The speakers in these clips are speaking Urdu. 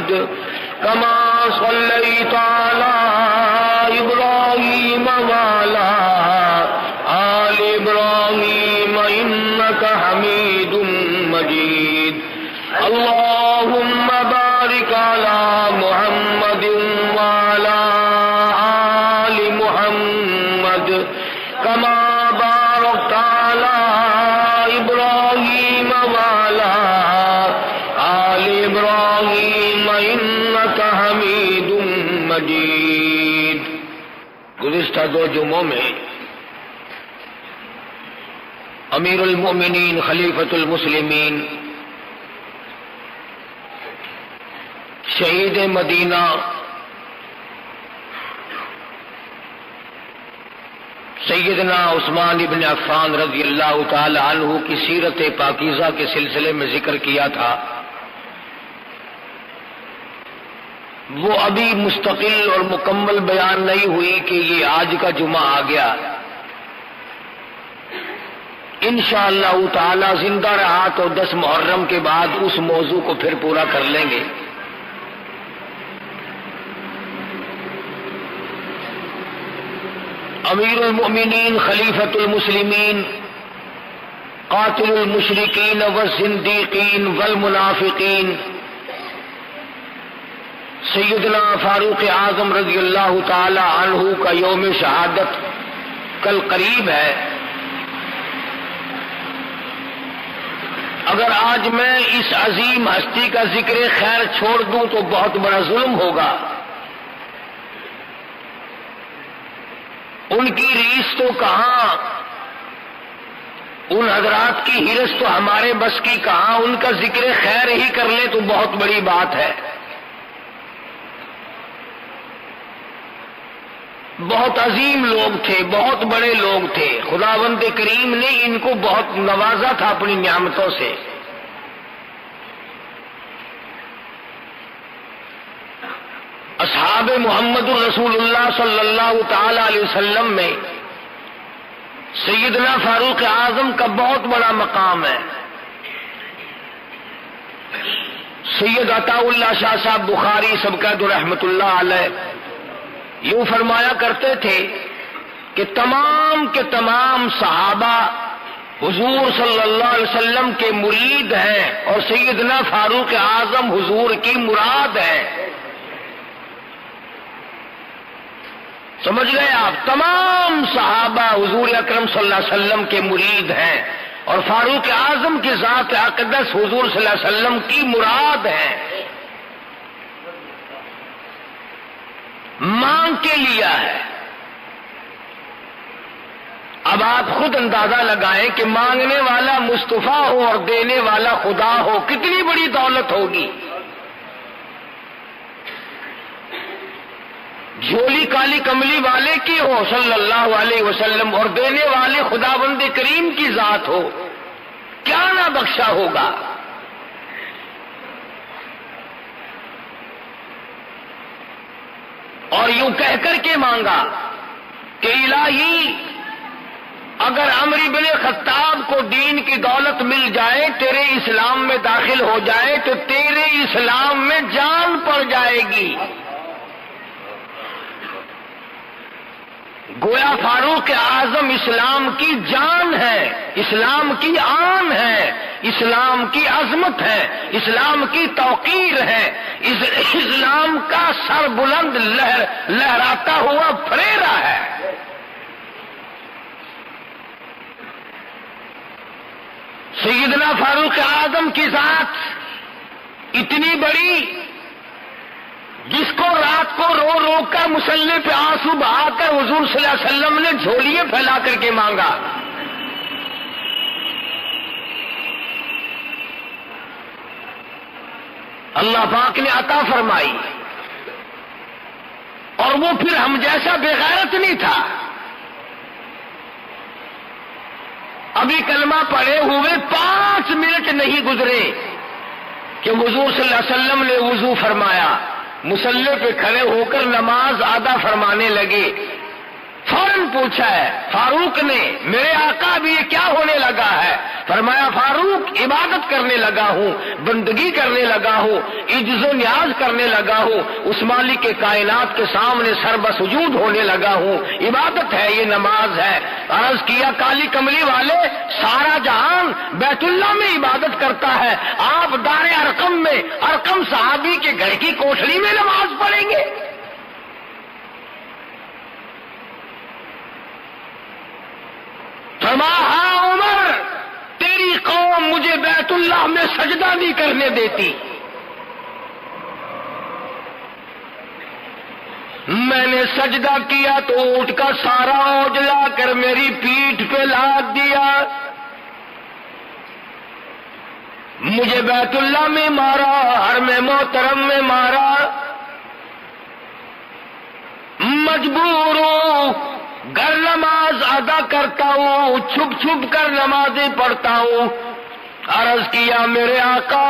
محمد كما صليت على إبراهيم وعلى آل إبراهيم إنك حميد مجيد اللهم بارك على محمد وعلى آل محمد كما باركت على إبراهيم وعلى آل إبراهيم إنك حميد مجيد. گزشتہ دو جمعوں میں امیر المؤمنین خلیفۃ المسلمین شہید مدینہ سیدنا عثمان ابن عفان رضی اللہ تعالی عنہ کی سیرت پاکیزہ کے سلسلے میں ذکر کیا تھا. وہ ابھی مستقل اور مکمل بیان نہیں ہوئی کہ یہ آج کا جمعہ آ گیا. انشاءاللہ تعالی زندہ رہا تو 10 محرم کے بعد اس موضوع کو پھر پورا کر لیں گے. امیر المؤمنین خلیفۃ المسلمین قاتل المشرکین والزندیقین والمنافقین سیدنا فاروق اعظم رضی اللہ تعالی عنہ کا یوم شہادت کل قریب ہے. اگر آج میں اس عظیم ہستی کا ذکر خیر چھوڑ دوں تو بہت بڑا ظلم ہوگا. ان کی ریس تو کہاں، ان حضرات کی ہرس تو ہمارے بس کی کہاں، ان کا ذکر خیر ہی کر لیں تو بہت بڑی بات ہے. بہت عظیم لوگ تھے، بہت بڑے لوگ تھے. خداوند کریم نے ان کو بہت نوازا تھا اپنی نعمتوں سے. اصحاب محمد الرسول اللہ صلی اللہ تعالی علیہ وسلم میں سیدنا فاروق اعظم کا بہت بڑا مقام ہے. سید عطا اللہ شاہ صاحب بخاری سبقت رحمت اللہ علیہ یوں فرمایا کرتے تھے کہ تمام کے تمام صحابہ حضور صلی اللہ علیہ وسلم کے مرید ہیں اور سیدنا فاروق اعظم حضور کی مراد ہے. سمجھ گئے آپ؟ تمام صحابہ حضور اکرم صلی اللہ علیہ وسلم کے مرید ہیں اور فاروق اعظم کی ذات اقدس حضور صلی اللہ علیہ وسلم کی مراد ہے. مانگ کے لیا ہے. اب آپ خود اندازہ لگائیں کہ مانگنے والا مصطفیٰ ہو اور دینے والا خدا ہو، کتنی بڑی دولت ہوگی. جھولی کالی کملی والے کی ہو صلی اللہ علیہ وسلم اور دینے والے خداوند کریم کی ذات ہو، کیا نہ بخشا ہوگا. اور یوں کہہ کر کے مانگا کہ الہی اگر عمر بن خطاب کو دین کی دولت مل جائے، تیرے اسلام میں داخل ہو جائے تو تیرے اسلام میں جان پڑ جائے گی. گویا فاروق اعظم اسلام کی جان ہے، اسلام کی آن ہے، اسلام کی عظمت ہے، اسلام کی توقیر ہے، اسلام کا سر بلند لہراتا ہوا پھریرا ہے. سیدنا فاروق اعظم کی ذات اتنی بڑی جس کو رات کو رو رو کر مصلی پہ آنسو بہا کر حضور صلی اللہ علیہ وسلم نے جھولیے پھیلا کر کے مانگا. اللہ پاک نے عطا فرمائی اور وہ پھر ہم جیسا بے غیرت نہیں تھا. ابھی کلمہ پڑھے ہوئے 5 منٹ نہیں گزرے کہ حضور صلی اللہ علیہ وسلم نے وضو فرمایا، مصلی پہ کھڑے ہو کر نماز ادا فرمانے لگے. فوراً پوچھا ہے فاروق نے، میرے آقا بھی یہ کیا ہونے لگا ہے؟ فرمایا فاروق عبادت کرنے لگا ہوں، بندگی کرنے لگا ہوں، عجز و نیاز کرنے لگا ہوں، اس مالک کے کائنات کے سامنے سر بسجود ہونے لگا ہوں، عبادت ہے، یہ نماز ہے۔ عرض کیا کالی کملی والے، سارا جہان بیت اللہ میں عبادت کرتا ہے، آپ دار ارقم میں ارقم صحابی کے گھر کی کوٹھڑی میں نماز پڑھیں گے؟ فرمایا ہاں عمر، تیری قوم مجھے بیت اللہ میں سجدہ نہیں کرنے دیتی، میں نے سجدہ کیا تو اونٹ کا سارا اوج لا کر میری پیٹھ پہ لاد دیا، مجھے بیت اللہ میں مارا، حرم محترم میں مارا، مجبور ہوں، گھر نماز ادا کرتا ہوں، چھپ چھپ کر نمازیں پڑھتا ہوں۔ عرض کیا میرے آقا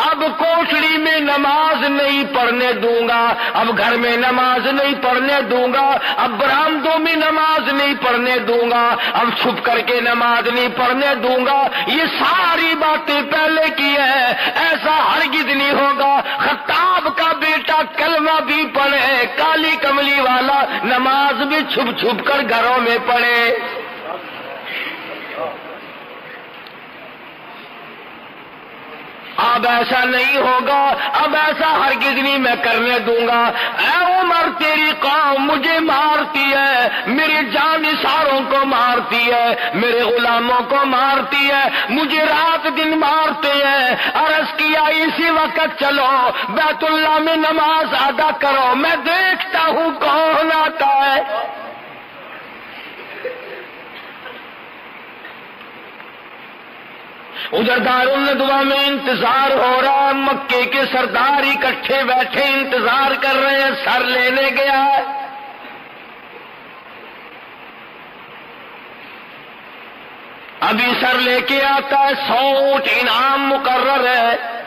اب کوٹھڑی میں نماز نہیں پڑھنے دوں گا، اب گھر میں نماز نہیں پڑھنے دوں گا، اب برآمدوں میں نماز نہیں پڑھنے دوں گا، اب چھپ کر کے نماز نہیں پڑھنے دوں گا، یہ ساری باتیں پہلے کی ہے، ایسا ہرگز نہیں ہوگا۔ خطاب کا بیٹا کلمہ بھی پڑھے، کالی کملی والا نماز بھی چھپ چھپ کر گھروں میں پڑھے۔ اب ایسا نہیں ہوگا، اب ایسا ہرگز نہیں میں کرنے دوں گا۔ اے عمر تیری قوم مجھے مارتی ہے، میرے جانثاروں کو مارتی ہے، میرے غلاموں کو مارتی ہے، مجھے رات دن مارتے ہیں۔ عرض کیا اسی وقت چلو بیت اللہ میں نماز ادا کرو، میں دیکھتا ہوں کون آتا ہے۔ ادھر دارالندوا میں انتظار ہو رہا، مکے کے سردار اکٹھے بیٹھے انتظار کر رہے ہیں، سر لینے گیا ہے۔ ابھی سر لے کے آتا ہے، 100 اونٹ انعام مقرر ہے،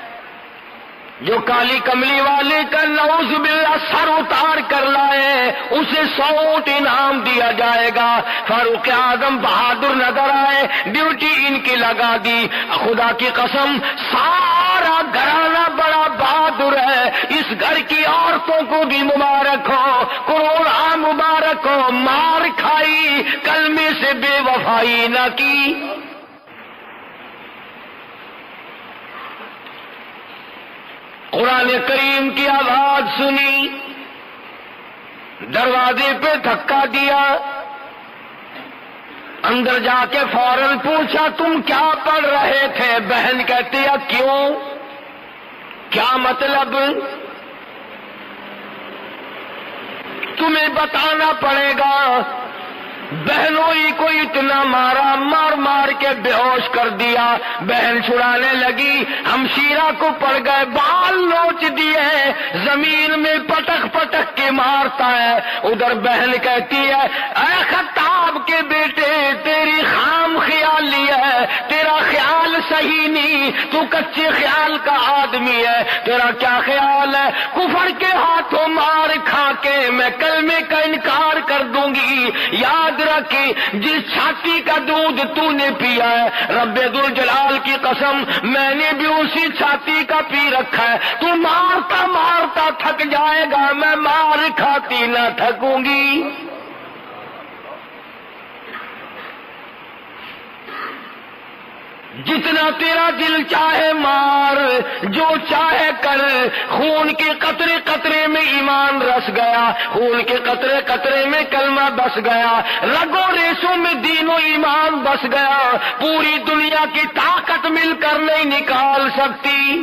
جو کالی کملی والے کا نعوذ باللہ سر اتار کر لائے اسے 100 اونٹ انعام دیا جائے گا۔ فاروق اعظم بہادر نظر آئے، ڈیوٹی ان کی لگا دی۔ خدا کی قسم سارا گھرانہ بڑا بہادر ہے، اس گھر کی عورتوں کو بھی مبارک ہو، کروڑا مبارک ہو، مار کھائی کلمے سے بے وفائی نہ کی۔ قرآن کریم کی آواز سنی، دروازے پہ دھکا دیا، اندر جا کے فوراً پوچھا تم کیا پڑھ رہے تھے؟ بہن کہتی ہے کیوں، کیا مطلب؟ تمہیں بتانا پڑے گا، بہنوں ہی کو اتنا مارا، مار مار کے بے ہوش کر دیا۔ بہن چھڑانے لگی، ہمشیرہ کو پڑ گئے، بال نوچ دیے، زمین میں پٹک پٹک کے مارتا ہے۔ ادھر بہن کہتی ہے اے خطاب کے بیٹے تیری خام خیالی ہے، تیرا خیال صحیح نہیں، تو کچے خیال کا آدمی ہے، تیرا کیا خیال ہے؟ کفر کے ہاتھوں مار کھا کے میں کلمے کا انکار کر دوں گی۔ یاد رکھی جس چھاتی کا دودھ تو نے پیا ہے، رب ذوالجلال کی قسم میں نے بھی اسی چھاتی کا پی رکھا ہے۔ تو مارتا مارتا تھک جائے گا، میں مار کھاتی نہ تھکوں گی۔ جتنا تیرا دل چاہے مار، جو چاہے کر، خون کے قطرے قطرے میں ایمان رس گیا، خون کے قطرے قطرے میں کلمہ بس گیا، رگوں ریشوں میں دین و ایمان بس گیا، پوری دنیا کی طاقت مل کر نہیں نکال سکتی۔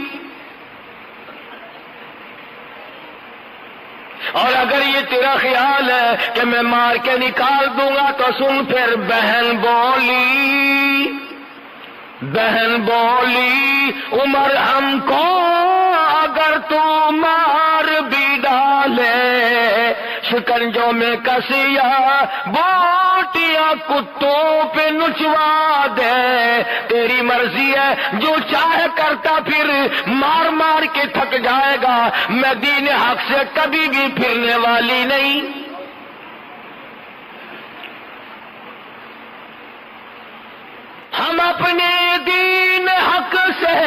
اور اگر یہ تیرا خیال ہے کہ میں مار کے نکال دوں گا تو سن پھر بہن بولی، بہن بولی عمر ہم کو اگر تو مار بھی ڈالے، شکنجوں میں کسیا بوٹیاں کتوں پہ نچوا دے، تیری مرضی ہے، جو چاہے کرتا پھر مار مار کے تھک جائے گا، میں دین حق سے کبھی بھی پھرنے والی نہیں۔ ہم اپنے دین حق سے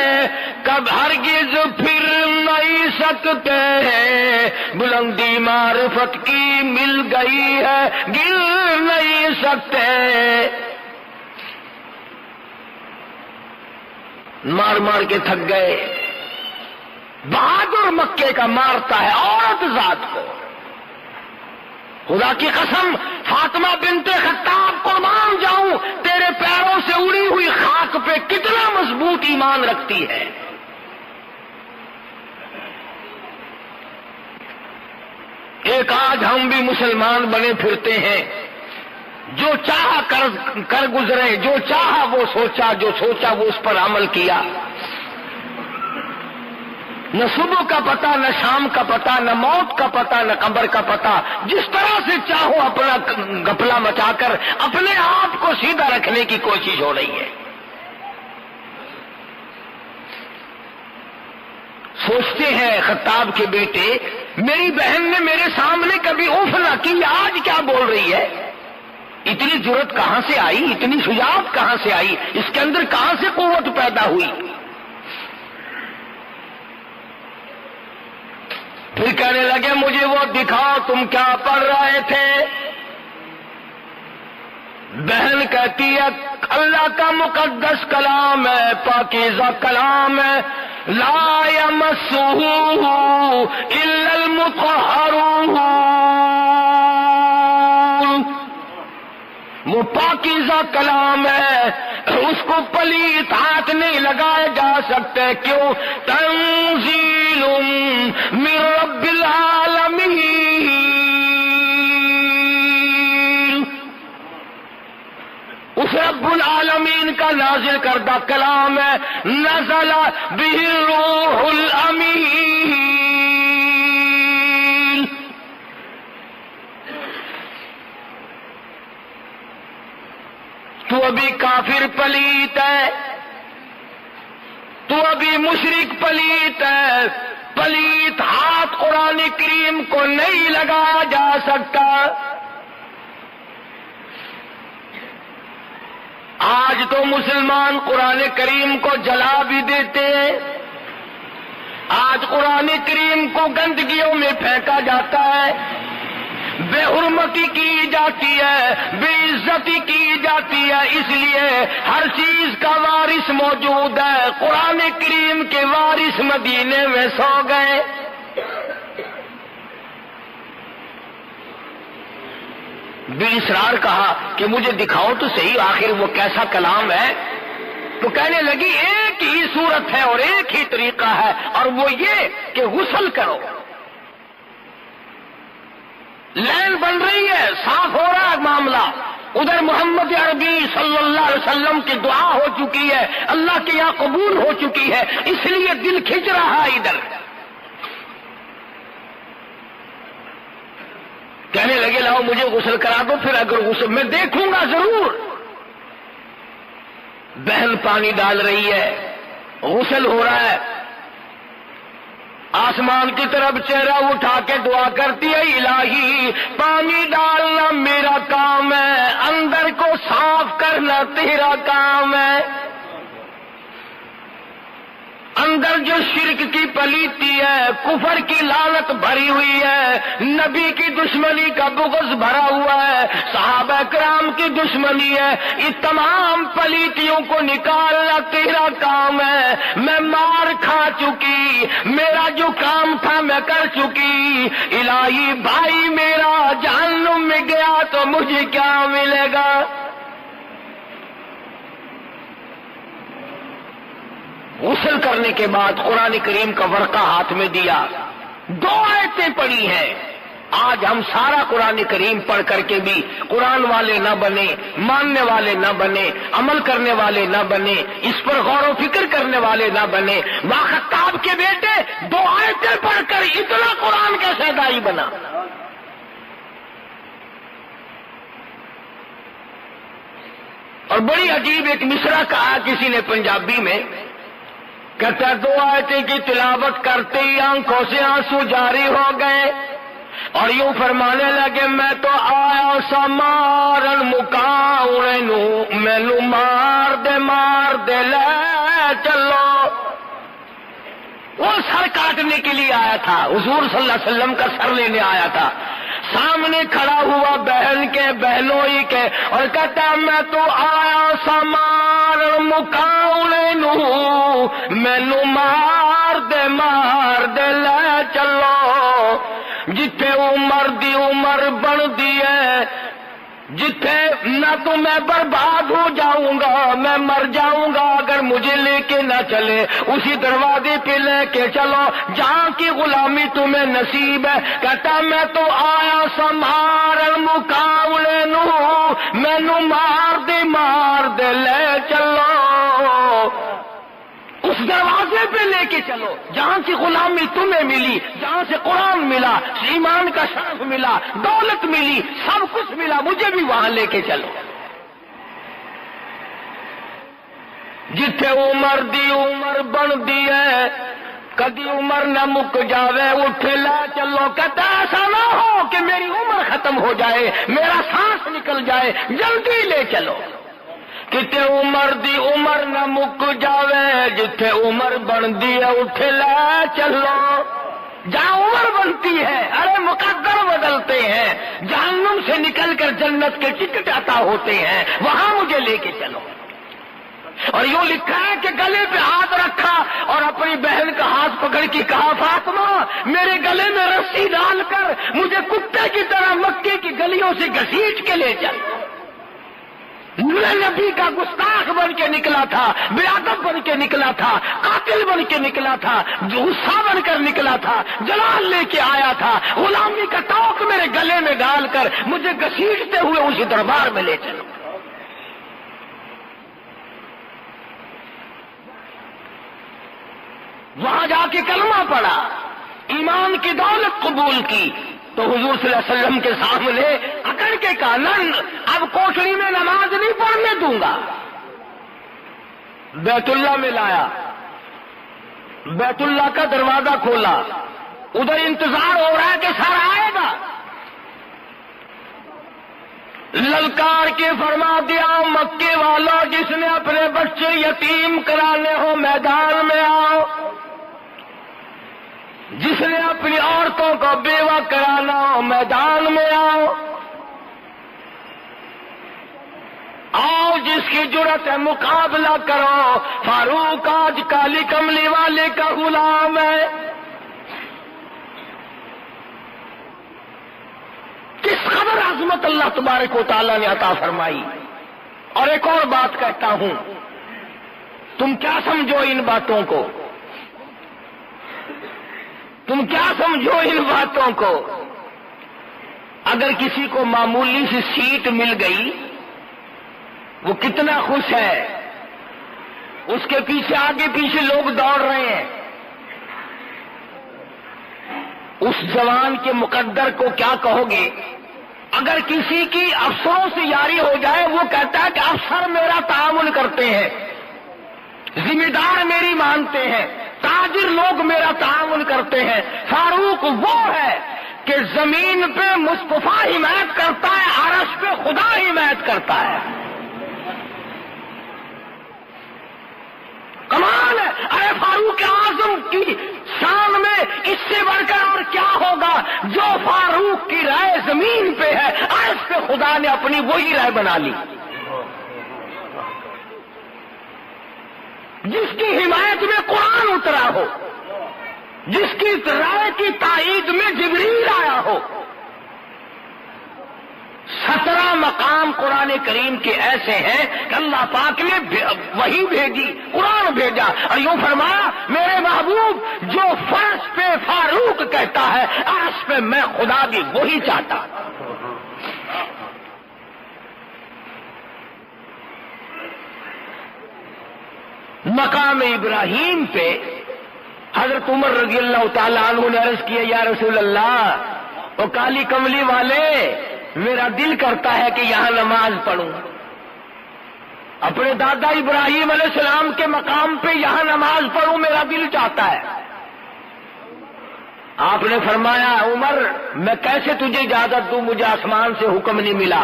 کب ہرگز پھر نہیں سکتے ہیں، بلندی معرفت کی مل گئی ہے گر نہیں سکتے۔ مار مار کے تھک گئے۔ بہادر مکے کا مارتا ہے عورت ذات کو، خدا کی قسم فاطمہ بنت خطاب قربان جاؤں، تیرے پیروں سے اڑی ہوئی خاک پہ کتنا مضبوط ایمان رکھتی ہے۔ ایک آج ہم بھی مسلمان بنے پھرتے ہیں، جو چاہا کر گزرے، جو چاہا وہ سوچا، جو سوچا وہ اس پر عمل کیا۔ نہ صبح کا پتہ، نہ شام کا پتہ، نہ موت کا پتہ، نہ قبر کا پتہ، جس طرح سے چاہو اپنا گپلا مچا کر اپنے آپ کو سیدھا رکھنے کی کوشش ہو رہی ہے۔ سوچتے ہیں خطاب کے بیٹے، میری بہن نے میرے سامنے کبھی اوف نہ کی، آج کیا بول رہی ہے؟ اتنی جرأت کہاں سے آئی؟ اتنی شجاعت کہاں سے آئی؟ اس کے اندر کہاں سے قوت پیدا ہوئی؟ پھر کہنے لگے مجھے وہ دکھاؤ تم کیا پڑھ رہے تھے۔ بہن کہتی ہے اللہ کا مقدس کلام ہے، پاکیزہ کلام ہے، لا یمسہ الا المطہرون، وہ پاکیزہ کلام ہے، اس کو پلیت ہاتھ نہیں لگائے جا سکتے۔ کیوں؟ تنزیل من رب العالمین، اس رب العالمین کا نازل کردہ کلام ہے، نزل بہ الروح الامین۔ تو ابھی کافر پلیت ہے، تو ابھی مشرک پلیت ہے، پلیت ہاتھ قرآن کریم کو نہیں لگایا جا سکتا۔ آج تو مسلمان قرآن کریم کو جلا بھی دیتے ہیں، آج قرآن کریم کو گندگیوں میں پھینکا جاتا ہے، بے حرمتی کی جاتی ہے، بے عزتی کی جاتی ہے، اس لیے ہر چیز کا وارث موجود ہے۔ قرآن کریم کے وارث مدینے میں سو گئے۔ بے اصرار کہا کہ مجھے دکھاؤ تو صحیح، آخر وہ کیسا کلام ہے؟ تو کہنے لگی ایک ہی صورت ہے اور ایک ہی طریقہ ہے، اور وہ یہ کہ غسل کرو۔ لین بن رہی ہے، صاف ہو رہا ہے معاملہ۔ ادھر محمد عربی صلی اللہ علیہ وسلم کی دعا ہو چکی ہے، اللہ کے یہاں قبول ہو چکی ہے، اس لیے دل کھنچ رہا ہے ادھر۔ کہنے لگے لاؤ مجھے غسل کرا دو، پھر اگر غسل میں دیکھوں گا ضرور۔ بہن پانی ڈال رہی ہے، غسل ہو رہا ہے، آسمان کی طرف چہرہ اٹھا کے دعا کرتی ہے الہی پانی ڈالنا میرا کام ہے، اندر کو صاف کرنا تیرا کام ہے۔ اندر جو شرک کی پلیتی ہے، کفر کی لعنت بھری ہوئی ہے، نبی کی دشمنی کا بغض بھرا ہوا ہے، صحابہ کرام کی دشمنی ہے، یہ تمام پلیتیوں کو نکالنا تیرا کام ہے۔ میں مار کھا چکی، میرا جو کام تھا میں کر چکی، الہی بھائی میرا جہنم میں گیا تو مجھے کیا ملے گا؟ غسل کرنے کے بعد قرآن کریم کا ورقہ ہاتھ میں دیا، 2 آیتیں پڑھی ہیں۔ آج ہم سارا قرآن کریم پڑھ کر کے بھی قرآن والے نہ بنے، ماننے والے نہ بنے، عمل کرنے والے نہ بنے، اس پر غور و فکر کرنے والے نہ بنے۔ خطاب کے بیٹے 2 آیتیں پڑھ کر اتنا قرآن کیسے دائی بنا؟ اور بڑی عجیب ایک مصرع کہا کسی نے پنجابی میں، کہتا 2 آیتیں کی تلاوت کرتے ہی آنکھوں سے آنسو جاری ہو گئے، اور یوں فرمانے لگے میں تو آیا سا مارن مکاؤنے نو مینو مار دے لے چلو. وہ سر کاٹنے کے لیے آیا تھا، حضور صلی اللہ علیہ وسلم کا سر لینے آیا تھا. سامنے کھڑا ہوا بہن کے بہنوئی کے اور کہتا میں تو آیا سا مارن مکاؤنے نو مینو مار دے لے چلو. جتھے عمر دی عمر بن دی ہے، جتھے نہ تو میں برباد ہو جاؤں گا، میں مر جاؤں گا اگر مجھے لے کے نہ چلے. اسی دروازے پہ لے کے چلو جہاں کی غلامی تمہیں نصیب ہے. کہتا میں تو آیا سا مارن مقابلے نو مینو مار دے لے چلو. اس دروازے پہ لے کے چلو جہاں سے غلامی تمہیں ملی، جہاں سے قرآن ملا، ایمان کا شرف ملا، دولت ملی، سب کچھ ملا، مجھے بھی وہاں لے کے چلو. جتھے عمر دی عمر بن دی ہے کدی عمر نہ مک جاوے اٹھے لا چلو. کہتا ایسا نہ ہو کہ میری عمر ختم ہو جائے، میرا سانس نکل جائے، جلدی لے چلو. کتے عمر دی عمر نہ مک جاوے جتھے عمر بندی ہے اٹھے لا چلو. جہاں عمر بنتی ہے ارے مقدر بدلتے ہیں، جہنم سے نکل کر جنت کے ٹکٹ عطا ہوتے ہیں، وہاں مجھے لے کے چلو. اور یوں لکھا ہے کہ گلے پہ ہاتھ رکھا اور اپنی بہن کا ہاتھ پکڑ کے کہا فاطمہ میرے گلے میں رسی ڈال کر مجھے کتے کی طرح مکے کی گلیوں سے گھسیٹ کے لے چل. میں نبی کا گستاخ بن کے نکلا تھا، بے ادب بن کے نکلا تھا، قاتل بن کے نکلا تھا، جو غصہ بن کر نکلا تھا، جلال لے کے آیا تھا، غلامی کا توق میرے گلے میں ڈال کر مجھے گھسیٹتے ہوئے اسی دربار میں لے چلو. وہاں جا کے کلمہ پڑھا، ایمان کی دولت قبول کی تو حضور صلی اللہ علیہ وسلم کے سامنے اکڑ کے کہا نن اب کوٹڑی میں نماز نہیں پڑھنے دوں گا. بیت اللہ میں لایا، بیت اللہ کا دروازہ کھولا، ادھر انتظار ہو رہا ہے کہ سر آئے گا. للکار کے فرما دیا مکے والا جس نے اپنے بچے یتیم کرانے ہو میدان میں آؤ، جس نے اپنی عورتوں کو بیوہ کرانا ہو میدان میں آؤ. آؤ جس کی جرت ہے مقابلہ کرو. فاروق آج کالی کملی والے کا غلام ہے. کس قدر عظمت اللہ تبارک و تعالیٰ نے عطا فرمائی. اور ایک اور بات کہتا ہوں، تم کیا سمجھو ان باتوں کو، تم کیا سمجھو ان باتوں کو. اگر کسی کو معمولی سی سیٹ مل گئی وہ کتنا خوش ہے، اس کے پیچھے آگے پیچھے لوگ دوڑ رہے ہیں. اس جوان کے مقدر کو کیا کہو گے؟ اگر کسی کی افسروں سے یاری ہو جائے وہ کہتا ہے کہ افسر میرا تعاون کرتے ہیں، ذمہ دار میری مانتے ہیں، تاجر لوگ میرا تعاون کرتے ہیں. فاروق وہ ہے کہ زمین پہ مصطفیٰ حمایت کرتا ہے، عرش پہ خدا حمایت کرتا ہے. کمال ہے. ارے فاروق اعظم کی شان میں اس سے بڑھ کر اور کیا ہوگا. جو فاروق کی رائے زمین پہ ہے عرش پہ خدا نے اپنی وہی رائے بنا لی. جس کی حمایت میں قرآن اترا ہو، جس کی رائے کی تائید میں جبریل آیا ہو. 17 مقام قرآن کریم کے ایسے ہیں کہ اللہ پاک نے وہی بھیجی، قرآن بھیجا اور یوں فرمایا میرے محبوب جو فرش پہ فاروق کہتا ہے عرش پہ میں خدا بھی وہی چاہتا. مقام ابراہیم پہ حضرت عمر رضی اللہ تعالیٰ عنہ نے عرض کیا یا رسول اللہ وہ کالی کملی والے میرا دل کرتا ہے کہ یہاں نماز پڑھوں. اپنے دادا ابراہیم علیہ السلام کے مقام پہ یہاں نماز پڑھوں، میرا دل چاہتا ہے. آپ نے فرمایا عمر میں کیسے تجھے اجازت دوں، مجھے آسمان سے حکم نہیں ملا،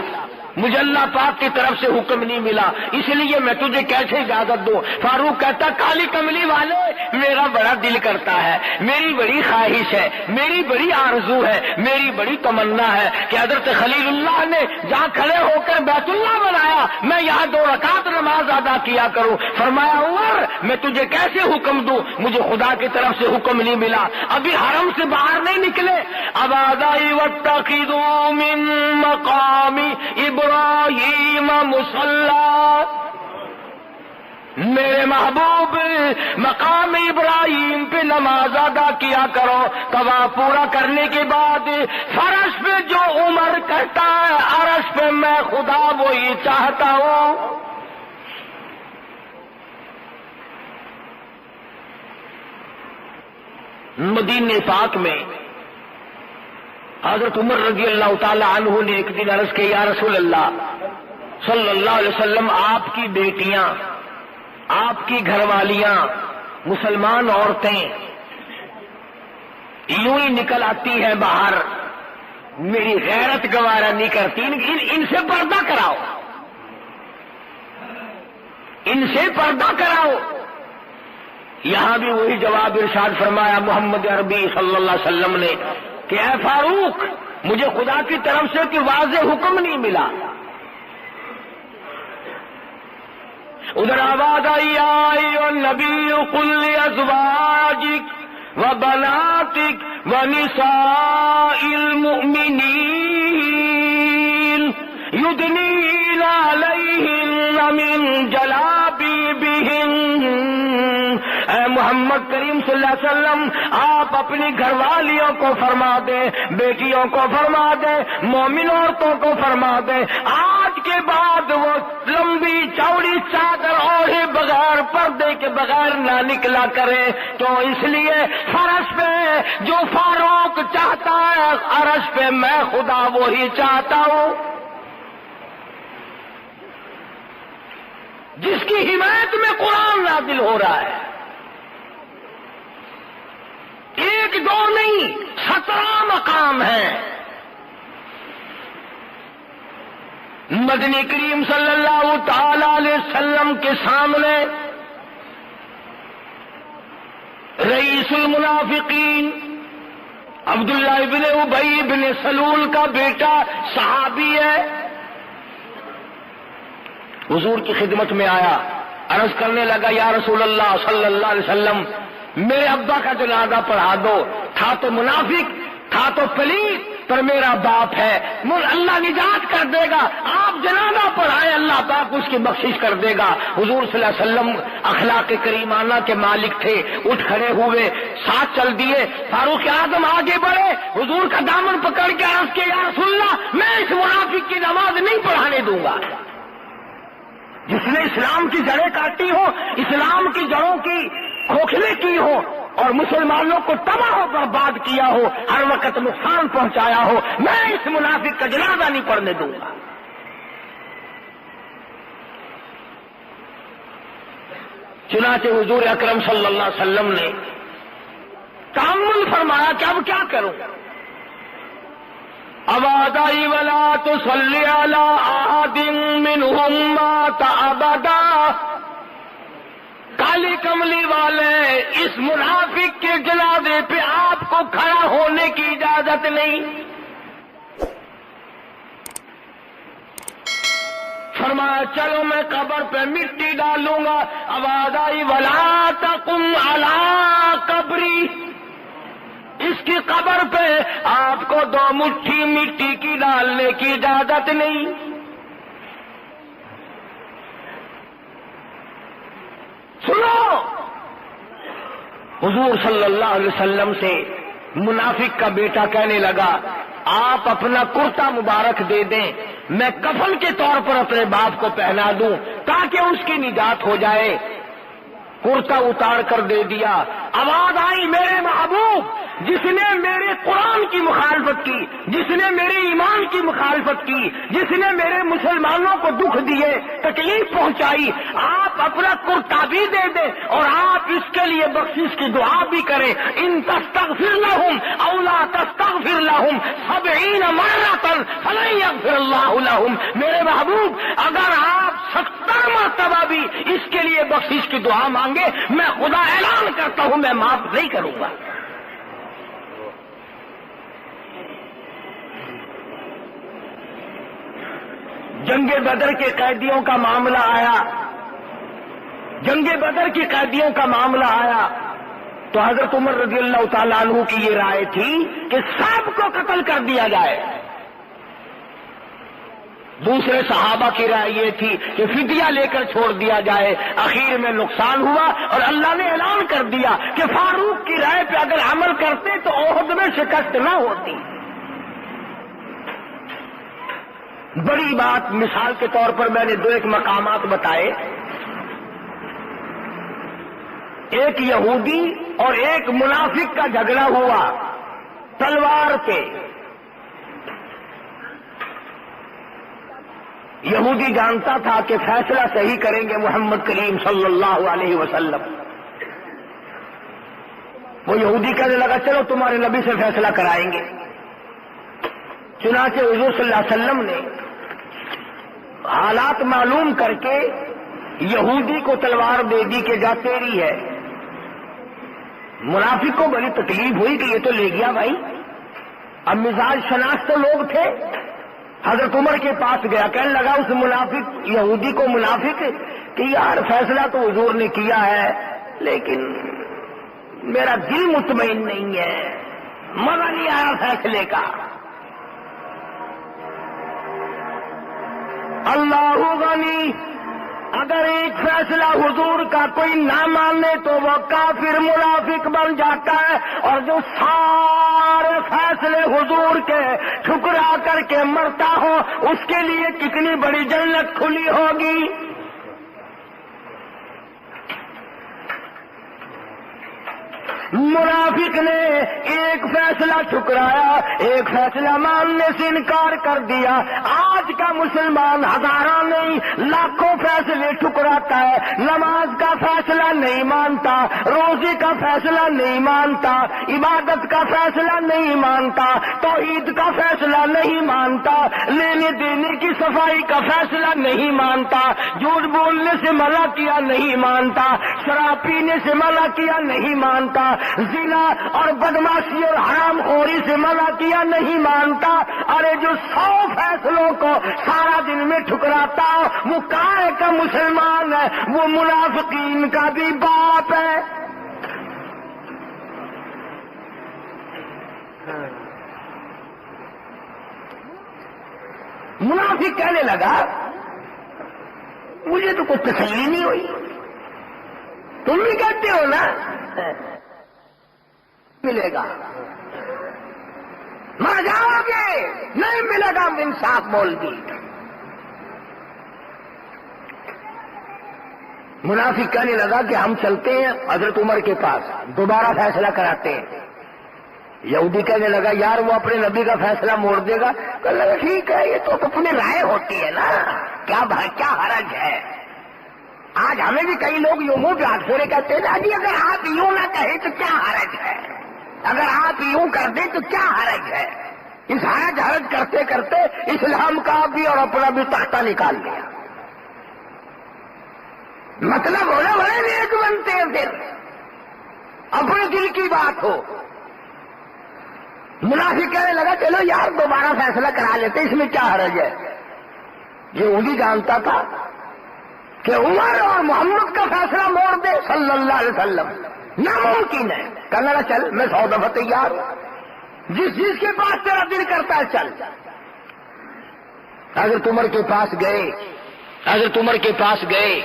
مجھے اللہ پاک کی طرف سے حکم نہیں ملا، اس لیے میں تجھے کیسے اجازت دوں؟ فاروق کہتا کالی کملی والے میرا بڑا دل کرتا ہے، میری بڑی خواہش ہے، میری بڑی آرزو ہے، میری بڑی تمنا ہے کہ حضرت خلیل اللہ نے جہاں کھڑے ہو کر بیت اللہ بنایا میں یہاں 2 رکعت نماز ادا کیا کروں۔ فرمایا عمر میں تجھے کیسے حکم دوں، مجھے خدا کی طرف سے حکم نہیں ملا، ابھی حرم سے باہر نہیں نکلے۔ اب آدائی واتخذوا من مقام ابراہیم مصلی، میرے محبوب مقام ابراہیم پہ نماز ادا کیا کرو۔ طواف پورا کرنے کے بعد فرش پہ جو عمر کرتا ہے عرش پہ میں خدا وہی چاہتا ہوں۔ مدینہ پاک میں حضرت عمر رضی اللہ تعالی عنہ نے ایک دن عرض کیا یا رسول اللہ صلی اللہ علیہ وسلم، آپ کی بیٹیاں، آپ کی گھر والیاں، مسلمان عورتیں یوں ہی نکل آتی ہیں باہر، میری غیرت گوارا نہیں کرتی، ان سے پردہ کراؤ، ان سے پردہ کراؤ۔ یہاں بھی وہی جواب ارشاد فرمایا محمد عربی صلی اللہ علیہ وسلم نے کہ اے فاروق مجھے خدا کی طرف سے کوئی واضح حکم نہیں ملا۔ ادھر آواز آئی یا نبی قل لازواجک وبناتک ونساء المؤمنین یدنین علیہن من جلابیبہن، اے محمد کریم صلی اللہ علیہ وسلم آپ اپنی گھر والیوں کو فرما دیں، بیٹیوں کو فرما دیں، مومن عورتوں کو فرما دیں آج کے بعد وہ لمبی چوڑی چادر اوڑھے بغیر پردے کے بغیر نہ نکلا کرے۔ تو اس لیے فرش پہ جو فاروق چاہتا ہے عرش پہ میں خدا وہی چاہتا ہوں، جس کی حمایت میں قرآن نازل ہو رہا ہے۔ 1 2 نہیں 17 مقام ہیں۔ مدنی کریم صلی اللہ تعالی علیہ وسلم کے سامنے رئیس المنافقین عبداللہ ابن ابی بن سلول کا بیٹا صحابی ہے، حضور کی خدمت میں آیا، عرض کرنے لگا یا رسول اللہ صلی اللہ علیہ وسلم میرے ابا کا جنازہ پڑھا دو، تھا تو منافق، تھا تو پلیت، پر میرا باپ ہے، اللہ نجات کر دے گا، آپ جنازہ پڑھائیں اللہ پاک اس کی بخشش کر دے گا۔ حضور صلی اللہ علیہ وسلم اخلاق کریمانہ کے مالک تھے، اٹھ کھڑے ہوئے، ساتھ چل دیے۔ فاروق اعظم آگے بڑھے، حضور کا دامن پکڑ کے عرض کیا یا رسول اللہ میں اس منافق کی نماز نہیں پڑھانے دوں گا، جس نے اسلام کی جڑیں کاٹی ہو، اسلام کی جڑوں کی کھوکھلے کی ہو اور مسلمانوں کو تباہ و برباد کیا ہو، ہر وقت نقصان پہنچایا ہو، میں اس منافق کا جنازہ نہیں پڑھنے دوں گا۔ چنانچہ حضور اکرم صلی اللہ علیہ وسلم نے تأمل فرمایا کہ اب کیا کروں؟ ابادائی ولا تصلی علی احد منہم مات ابدا، کالی کملی والے اس منافق کے جنازے پہ آپ کو کھڑا ہونے کی اجازت نہیں۔ فرمایا چلو میں قبر پہ مٹی ڈالوں گا۔ آواز آئی ولا تقم علی قبری، اس کی قبر پہ آپ کو 2 مٹھی مٹی کی ڈالنے کی اجازت نہیں۔ سنو، حضور صلی اللہ علیہ وسلم سے منافق کا بیٹا کہنے لگا آپ اپنا کرتا مبارک دے دیں، میں کفن کے طور پر اپنے باپ کو پہنا دوں تاکہ اس کی نجات ہو جائے۔ کرتا اتار کر دے دیا. آواز آئی میرے محبوب جس نے میرے قرآن کی مخالفت کی، جس نے میرے ایمان کی مخالفت کی، جس نے میرے مسلمانوں کو دکھ دیے، تکلیف پہنچائی، آپ اپنا کرتا بھی دے دیں اور آپ اس کے لیے بخشش کی دعا بھی کریں. ان تستغفر لهم او لا تستغفر لهم 70 مرة فلن يغفر الله لهم. میرے محبوب اگر آپ 70 مرتبہ بھی اس کے لیے بخشش کی دعا مانگے، میں خدا اعلان کرتا ہوں میں معاف نہیں کروں گا. جنگ بدر کے قیدیوں کا معاملہ آیا، جنگ بدر کی قیدیوں کا معاملہ آیا تو حضرت عمر رضی اللہ تعالیٰ عنہ کی یہ رائے تھی کہ سب کو قتل کر دیا جائے. دوسرے صحابہ کی رائے یہ تھی کہ فدیہ لے کر چھوڑ دیا جائے. اخیر میں نقصان ہوا اور اللہ نے اعلان کر دیا کہ فاروق کی رائے پہ اگر عمل کرتے تو احد میں شکست نہ ہوتی. بڑی بات مثال کے طور پر میں نے ایک مقامات بتائے. ایک یہودی اور ایک منافق کا جھگڑا ہوا تلوار پہ. یہودی جانتا تھا کہ فیصلہ صحیح کریں گے محمد کریم صلی اللہ علیہ وسلم. وہ یہودی کہنے لگا چلو تمہارے نبی سے فیصلہ کرائیں گے. چنانچہ حضور صلی اللہ علیہ وسلم نے حالات معلوم کر کے یہودی کو تلوار دے دی کہ جا تیری ہے. منافق کو بڑی تکلیف ہوئی کہ یہ تو لے گیا بھائی. اب مزاج شناس تو لوگ تھے. حضرت عمر کے پاس گیا، کہنے لگا اس منافق یہودی کو منافق کہ یار فیصلہ تو حضور نے کیا ہے لیکن میرا دل مطمئن نہیں ہے، مزہ نہیں آیا فیصلے کا. اللہ غنی، اگر ایک فیصلہ حضور کا کوئی نہ مانے تو وہ کافر منافق بن جاتا ہے، اور جو سارے فیصلے حضور کے ٹھکرا کر کے مرتا ہو اس کے لیے کتنی بڑی جنت کھلی ہوگی. منافق نے ایک فیصلہ ٹھکرایا، ایک فیصلہ ماننے سے انکار کر دیا. آج کا مسلمان ہزاروں نہیں لاکھوں فیصلے ٹھکراتا ہے. نماز کا فیصلہ نہیں مانتا، روزے کا فیصلہ نہیں مانتا، عبادت کا فیصلہ نہیں مانتا، توحید کا فیصلہ نہیں مانتا، لینے دینے کی صفائی کا فیصلہ نہیں مانتا، جھوٹ بولنے سے منع کیا نہیں مانتا، شراب پینے سے منع کیا نہیں مانتا، زنا اور بدماشی اور حرام خوری سے منع کیا نہیں مانتا. ارے جو 100 فیصلوں کو سارا دن میں ٹھکراتا وہ کائے کا مسلمان ہے، وہ منافقین کا بھی باپ ہے. منافق کہنے لگا مجھے تو کچھ تسلی نہیں ہوئی. تم بھی کہتے ہو نا ملے گا، مر جاؤ گے، نہیں ملے گا. انصاف بول دی. منافق کہنے لگا کہ ہم چلتے ہیں حضرت عمر کے پاس، دوبارہ فیصلہ کراتے ہیں. یہودی کہنے لگا یار وہ اپنے نبی کا فیصلہ موڑ دے گا. کہنے لگا ٹھیک ہے، یہ تو اپنی رائے ہوتی ہے نا، کیا حرج ہے. آج ہمیں بھی کئی لوگ یوں منہ پہ ہاتھ پھیرے کہتے ہیں جی اگر آپ یوں نہ کہیں تو کیا حرج ہے، اگر آپ یوں کر دیں تو کیا حرج ہے. اس حرج کرتے کرتے اسلام کا بھی اور اپنا بھی تختہ نکال لیا. مطلب ہونا بڑے نیک بنتے ہیں، پھر اپنے دل کی بات ہو. منافق کہنے لگا چلو یار دوبارہ فیصلہ کرا لیتے، اس میں کیا حرج ہے. یہ وہی جانتا تھا کہ عمر اور محمد کا فیصلہ موڑ دے صلی اللہ علیہ وسلم ناممکن ہے. کہنے لگا چل میں 100 دفعہ تیار ہوں، جس چیز کے پاس تیرا دل کرتا ہے چل. حضرت عمر کے پاس گئے، حضرت عمر کے پاس گئے،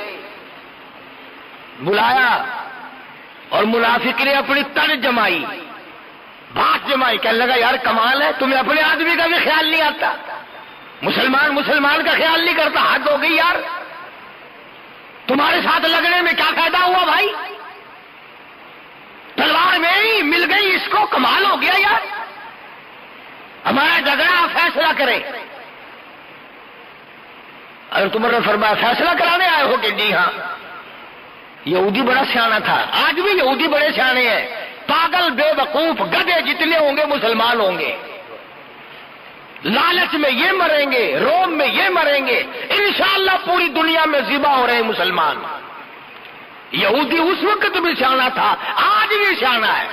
بلایا اور منافق نے اپنی تن جمائی، بات جمائی. کہنے لگا یار کمال ہے، تمہیں اپنے آدمی کا بھی خیال نہیں آتا، مسلمان کا خیال نہیں کرتا. حد ہو گئی یار، تمہارے ساتھ لگنے میں کیا فائدہ ہوا بھائی. تلوار میں ہی مل گئی اس کو، کمال ہو گیا یار، ہمارا جھگڑا فیصلہ کرے۔ حضرت عمر نے فرمایا فیصلہ کرانے آئے ہو کہ جی ہاں۔ یہودی بڑا سیانا تھا، آج بھی یہودی بڑے سیانے ہیں، پاگل بے وقوف گدھے جتنے ہوں گے مسلمان ہوں گے، لالچ میں یہ مریں گے، روم میں یہ مریں گے، انشاءاللہ پوری دنیا میں ذبح ہو رہے ہیں مسلمان۔ یہودی اس وقت بھی سیانا تھا، آج بھی سیانا ہے۔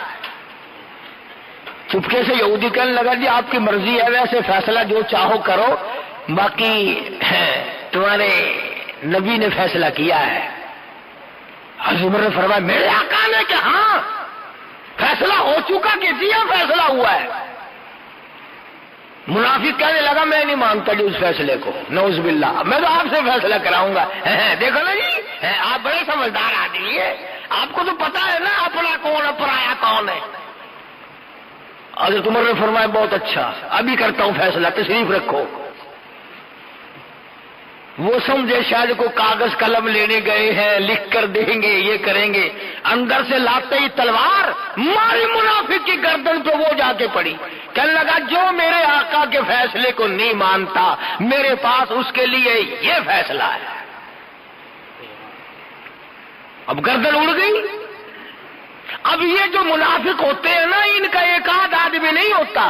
چپکے سے یہودی کہنے لگا جی آپ کی مرضی ہے، ویسے فیصلہ جو چاہو کرو، باقی تمہارے نبی نے فیصلہ کیا ہے۔ حضرت عمر نے فرمایا میرے آقا نے کہ ہاں فیصلہ ہو چکا کہ جی ہاں فیصلہ ہوا ہے۔ منافق کہنے لگا میں نہیں مانتا جی اس فیصلے کو، نعوذ باللہ، میں تو آپ سے فیصلہ کراؤں گا۔ دیکھو نا جی آپ بڑے سمجھدار آدمی ہیں، آپ کو تو پتا ہے نا اپنا کون ہے پرایا کون ہے۔ حضرت عمر نے فرمایا بہت اچھا، ابھی کرتا ہوں فیصلہ، تشریف رکھو۔ وہ سمجھے شاید کو کاغذ قلم لینے گئے ہیں، لکھ کر دیں گے، یہ کریں گے، اندر سے لاتے ہی تلوار ماری منافق کی گردن پہ، وہ جا کے پڑی۔ کہنے لگا جو میرے آقا کے فیصلے کو نہیں مانتا میرے پاس اس کے لیے یہ فیصلہ ہے۔ اب گردن اڑ گئی۔ اب یہ جو منافق ہوتے ہیں نا، ان کا ایک آدھ آدمی نہیں ہوتا،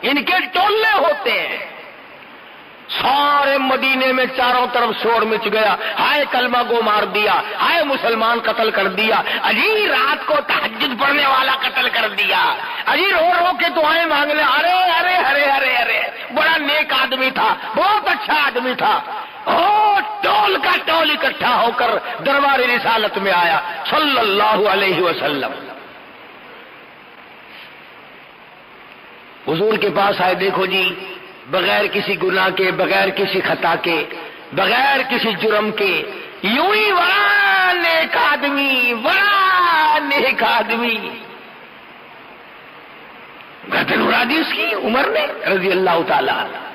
ان کے ٹولے ہوتے ہیں۔ سارے مدینے میں چاروں طرف شور مچ گیا، ہائے کلمہ گو مار دیا، ہائے مسلمان قتل کر دیا، اجی رات کو تہجد پڑھنے والا قتل کر دیا، اجی رو رو کے دعائیں مانگنے، ارے ارے ارے ارے ارے بڑا نیک آدمی تھا، بہت اچھا آدمی تھا۔ ٹول کا ٹول اکٹھا ہو کر دربار رسالت میں آیا صلی اللہ علیہ وسلم۔ حضور کے پاس آئے، دیکھو جی بغیر کسی گناہ کے، بغیر کسی خطا کے، بغیر کسی جرم کے، یوں ہی بڑا نیک آدمی، بڑا نیک آدمی، گردن اڑا دی اس کی عمر نے رضی اللہ تعالی عنہ۔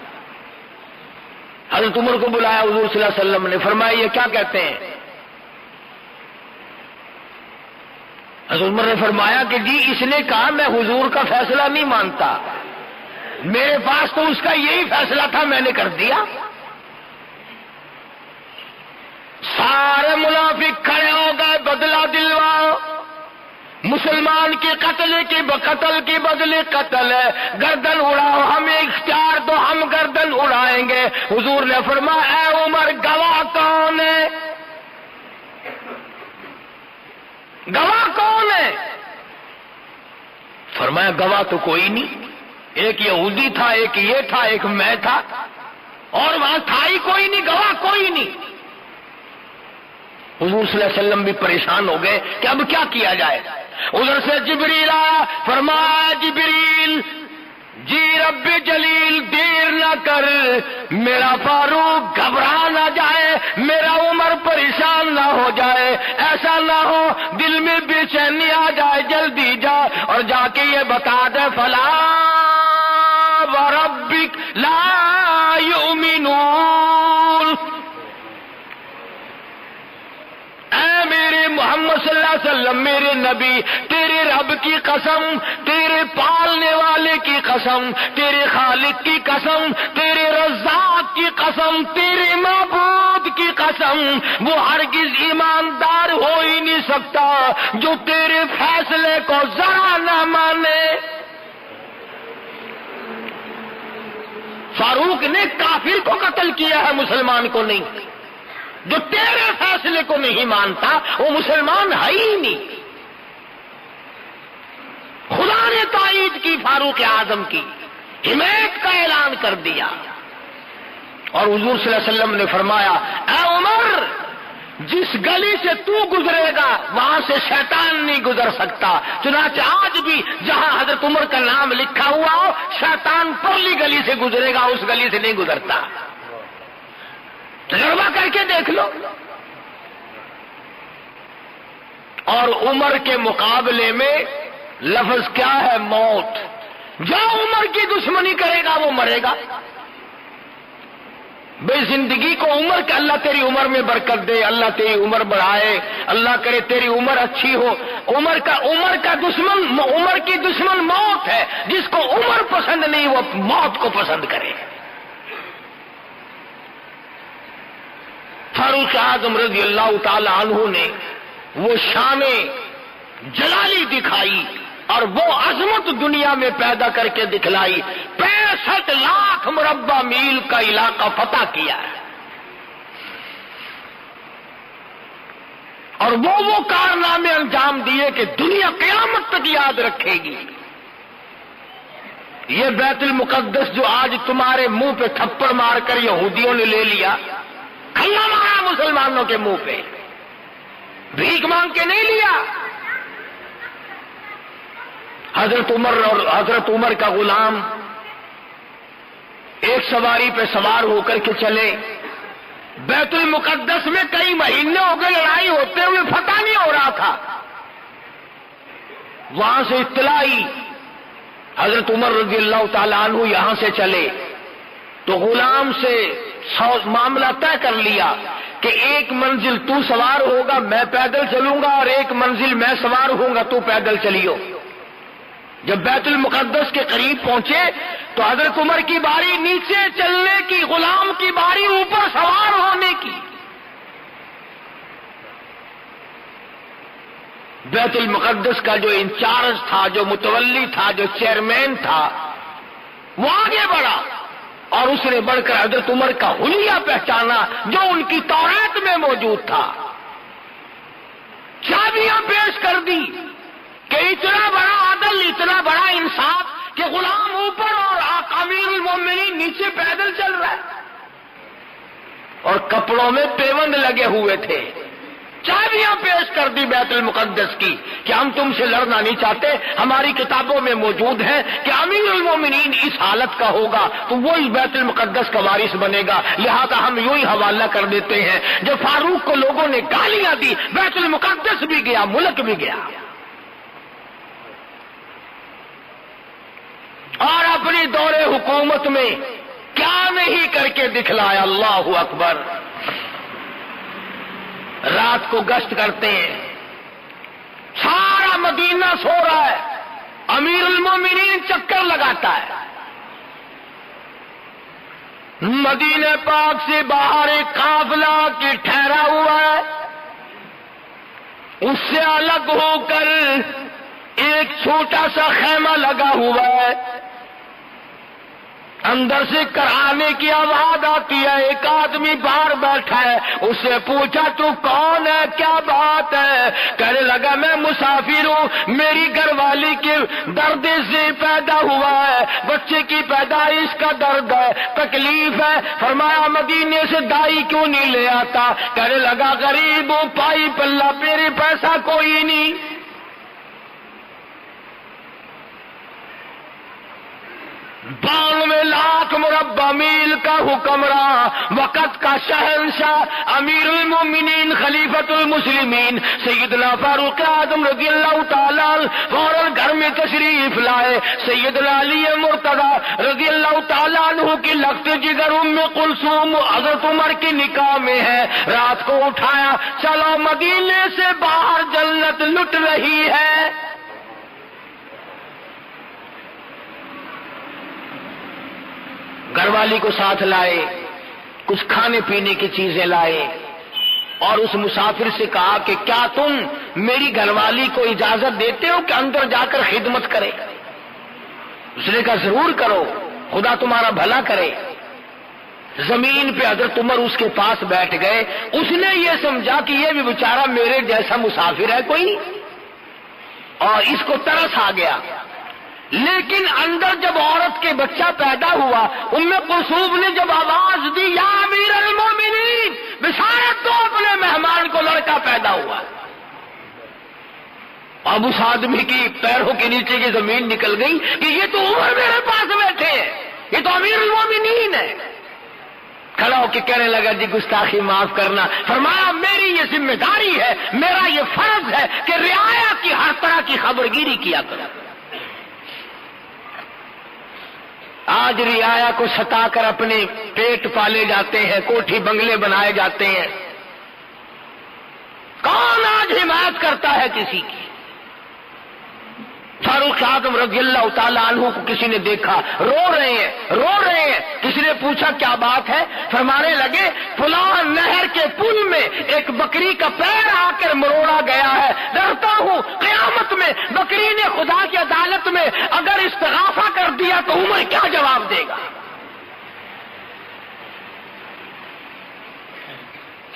حضرت عمر کو بلایا حضور صلی اللہ علیہ وسلم نے، فرمایا یہ کیا کہتے ہیں؟ حضرت عمر نے فرمایا کہ جی اس نے کہا میں حضور کا فیصلہ نہیں مانتا، میرے پاس تو اس کا یہی فیصلہ تھا، میں نے کر دیا۔ سارے منافق کھڑے ہو گئے، بدلہ دلواؤ، مسلمان کے قتل کے بدلے قتل ہے، گردن اڑاؤ، ہمیں اختیار دو، ہم گردن اڑائیں گے۔ حضور نے فرمایا اے عمر گواہ کون ہے؟ گواہ کون ہے؟ فرمایا گواہ تو کوئی نہیں، ایک یہودی تھا، ایک یہ تھا، ایک میں تھا، اور وہاں تھا ہی کوئی نہیں، گواہ کوئی نہیں۔ حضور صلی اللہ علیہ وسلم بھی پریشان ہو گئے کہ اب کیا کیا جائے۔ ادھر سے جبریل آیا، فرمایا جبریل جی رب جلیل دیر نہ کر، میرا فاروق گھبرا نہ جائے، میرا عمر پریشان نہ ہو جائے، ایسا نہ ہو دل میں بے چینی آ جائے، جلدی جا اور جا کے یہ بتا دے فلا وربک لا یؤمنون، اے میرے محمد صلی اللہ علیہ وسلم، میرے نبی، تیرے رب کی قسم، تیرے پالنے والے کی قسم، تیرے خالق کی قسم، تیرے رزاق کی قسم، تیرے معبود کی قسم، وہ ہرگز ایماندار ہو ہی نہیں سکتا جو تیرے فیصلے کو ذرا نہ مانے۔ فاروق نے کافر کو قتل کیا ہے، مسلمان کو نہیں۔ جو تیرے فیصلے کو نہیں مانتا وہ مسلمان ہے ہی نہیں۔ خدا نے تائید کی فاروق اعظم کی، حمایت کا اعلان کر دیا، اور حضور صلی اللہ علیہ وسلم نے فرمایا اے عمر جس گلی سے تو گزرے گا وہاں سے شیطان نہیں گزر سکتا، چنانچہ آج بھی جہاں حضرت عمر کا نام لکھا ہوا ہو شیطان پرلی گلی سے گزرے گا، اس گلی سے نہیں گزرتا۔ تجربہ کر کے دیکھ لو۔ اور عمر کے مقابلے میں لفظ کیا ہے؟ موت۔ جو عمر کی دشمنی کرے گا وہ مرے گا، بھئی زندگی کو عمر کہ اللہ تیری عمر میں برکت دے، اللہ تیری عمر بڑھائے، اللہ کرے تیری عمر اچھی ہو۔ عمر کی دشمن موت ہے، جس کو عمر پسند نہیں وہ موت کو پسند کرے۔ فاروق اعظم رضی اللہ تعالی عنہ نے وہ شان جلالی دکھائی اور وہ عظمت دنیا میں پیدا کر کے دکھلائی۔ 65 لاکھ مربع میل کا علاقہ فتح کیا ہے، اور وہ کارنامے انجام دیے کہ دنیا قیامت تک یاد رکھے گی۔ یہ بیت المقدس جو آج تمہارے منہ پہ تھپڑ مار کر یہودیوں نے لے لیا، کھلا مارا مسلمانوں کے منہ پہ، بھیک مانگ کے نہیں لیا۔ حضرت عمر کا غلام ایک سواری پہ سوار ہو کر کے چلے، بیت المقدس میں کئی مہینے ہو گئے لڑائی ہوتے ہوئے فتح نہیں ہو رہا تھا۔ وہاں سے اطلاع آئی، حضرت عمر رضی اللہ تعالی عنہ یہاں سے چلے تو غلام سے معاملہ طے کر لیا کہ ایک منزل تو سوار ہوگا میں پیدل چلوں گا، اور ایک منزل میں سوار ہوں گا تو پیدل چلیو۔ جب بیت المقدس کے قریب پہنچے تو حضرت عمر کی باری نیچے چلنے کی، غلام کی باری اوپر سوار ہونے کی۔ بیت المقدس کا جو انچارج تھا، جو متولی تھا، جو چیئرمین تھا، وہ آگے بڑھا اور اس نے بڑھ کر حضرت عمر کا حلیہ پہچانا جو ان کی تورات میں موجود تھا، چابیاں پیش کر دی کہ اتنا بڑا عدل، اتنا بڑا انصاف کہ غلام اوپر اور امیر المومنین نیچے پیدل چل رہا ہے، اور کپڑوں میں پیوند لگے ہوئے تھے۔ چابیاں پیش کر دی بیت المقدس کی کہ ہم تم سے لڑنا نہیں چاہتے، ہماری کتابوں میں موجود ہے کہ امیر المومنین اس حالت کا ہوگا تو وہ اس بیت المقدس کا وارث بنے گا، لہذا ہم یوں ہی حوالہ کر دیتے ہیں۔ جب فاروق کو لوگوں نے گالیاں دی، بیت المقدس بھی گیا، ملک بھی گیا، اور اپنی دور حکومت میں کیا نہیں کر کے دکھلایا۔ اللہ اکبر۔ رات کو گشت کرتے ہیں، سارا مدینہ سو رہا ہے، امیر المومنین چکر لگاتا ہے، مدینہ پاک سے باہر ایک قافلہ کی ٹھہرا ہوا ہے، اس سے الگ ہو کر ایک چھوٹا سا خیمہ لگا ہوا ہے، اندر سے کرانے کی آواز آتی ہے، ایک آدمی باہر بیٹھا ہے، اس سے پوچھا تو کون ہے، کیا بات ہے؟ کہنے لگا میں مسافر ہوں، میری گھر والی کے درد سے پیدا ہوا ہے، بچے کی پیدائش کا درد ہے، تکلیف ہے۔ فرمایا مدینے سے دائی کیوں نہیں لے آتا؟ کہنے لگا غریب ہوں، پائی پلہ، میرے پیسہ کوئی نہیں۔ 92 لاکھ مربع میل کا حکمراں، وقت کا شہنشاہ، امیر المومنین، خلیفۃ المسلمین، سیدنا فاروق اعظم رضی اللہ تعالیٰ فوراً گھر میں تشریف لائے۔ سیدنا علی مرتضی رضی اللہ تعالیٰ عنہ کی لخت جگر ام کلثوم حضرت عمر کے نکاح میں ہے، رات کو اٹھایا، چلو مدینے سے باہر جنت لٹ رہی ہے۔ گھر والی کو ساتھ لائے، کچھ کھانے پینے کی چیزیں لائے، اور اس مسافر سے کہا کہ کیا تم میری گھر والی کو اجازت دیتے ہو کہ اندر جا کر خدمت کرے؟ اس نے کہا ضرور کرو، خدا تمہارا بھلا کرے۔ زمین پہ حضرت عمر اس کے پاس بیٹھ گئے، اس نے یہ سمجھا کہ یہ بھی بیچارہ میرے جیسا مسافر ہے کوئی، اور اس کو ترس آ گیا۔ لیکن اندر جب عورت کے بچہ پیدا ہوا، ام کلثوم نے جب آواز دی یا امیر المومنین، بشارت دو اپنے مہمان کو لڑکا پیدا ہوا، اب اس آدمی کی پیروں کے نیچے کی زمین نکل گئی کہ یہ تو عمر میرے پاس بیٹھے ہیں، یہ تو امیر المومنین ہے۔ کھڑا ہو کے کہنے لگا جی گستاخی معاف کرنا۔ فرمایا میری یہ ذمہ داری ہے، میرا یہ فرض ہے کہ رعایا کی ہر طرح کی خبرگیری کیا کرو۔ آج رعایا کو ستا کر اپنے پیٹ پالے جاتے ہیں، کوٹھی بنگلے بنائے جاتے ہیں. کون آج حمایت کرتا ہے کسی کی؟ فاروق اعظم رضی اللہ تعالی عنہ کو کسی نے دیکھا، رو رہے ہیں. کسی نے پوچھا کیا بات ہے؟ فرمانے لگے فلاں نہر کے پل میں ایک بکری کا پیر آ کر مروڑا گیا ہے، ڈرتا ہوں قیامت میں بکری نے خدا کی عدالت میں اگر استغاثہ کر دیا تو عمر کیا جواب دے گا؟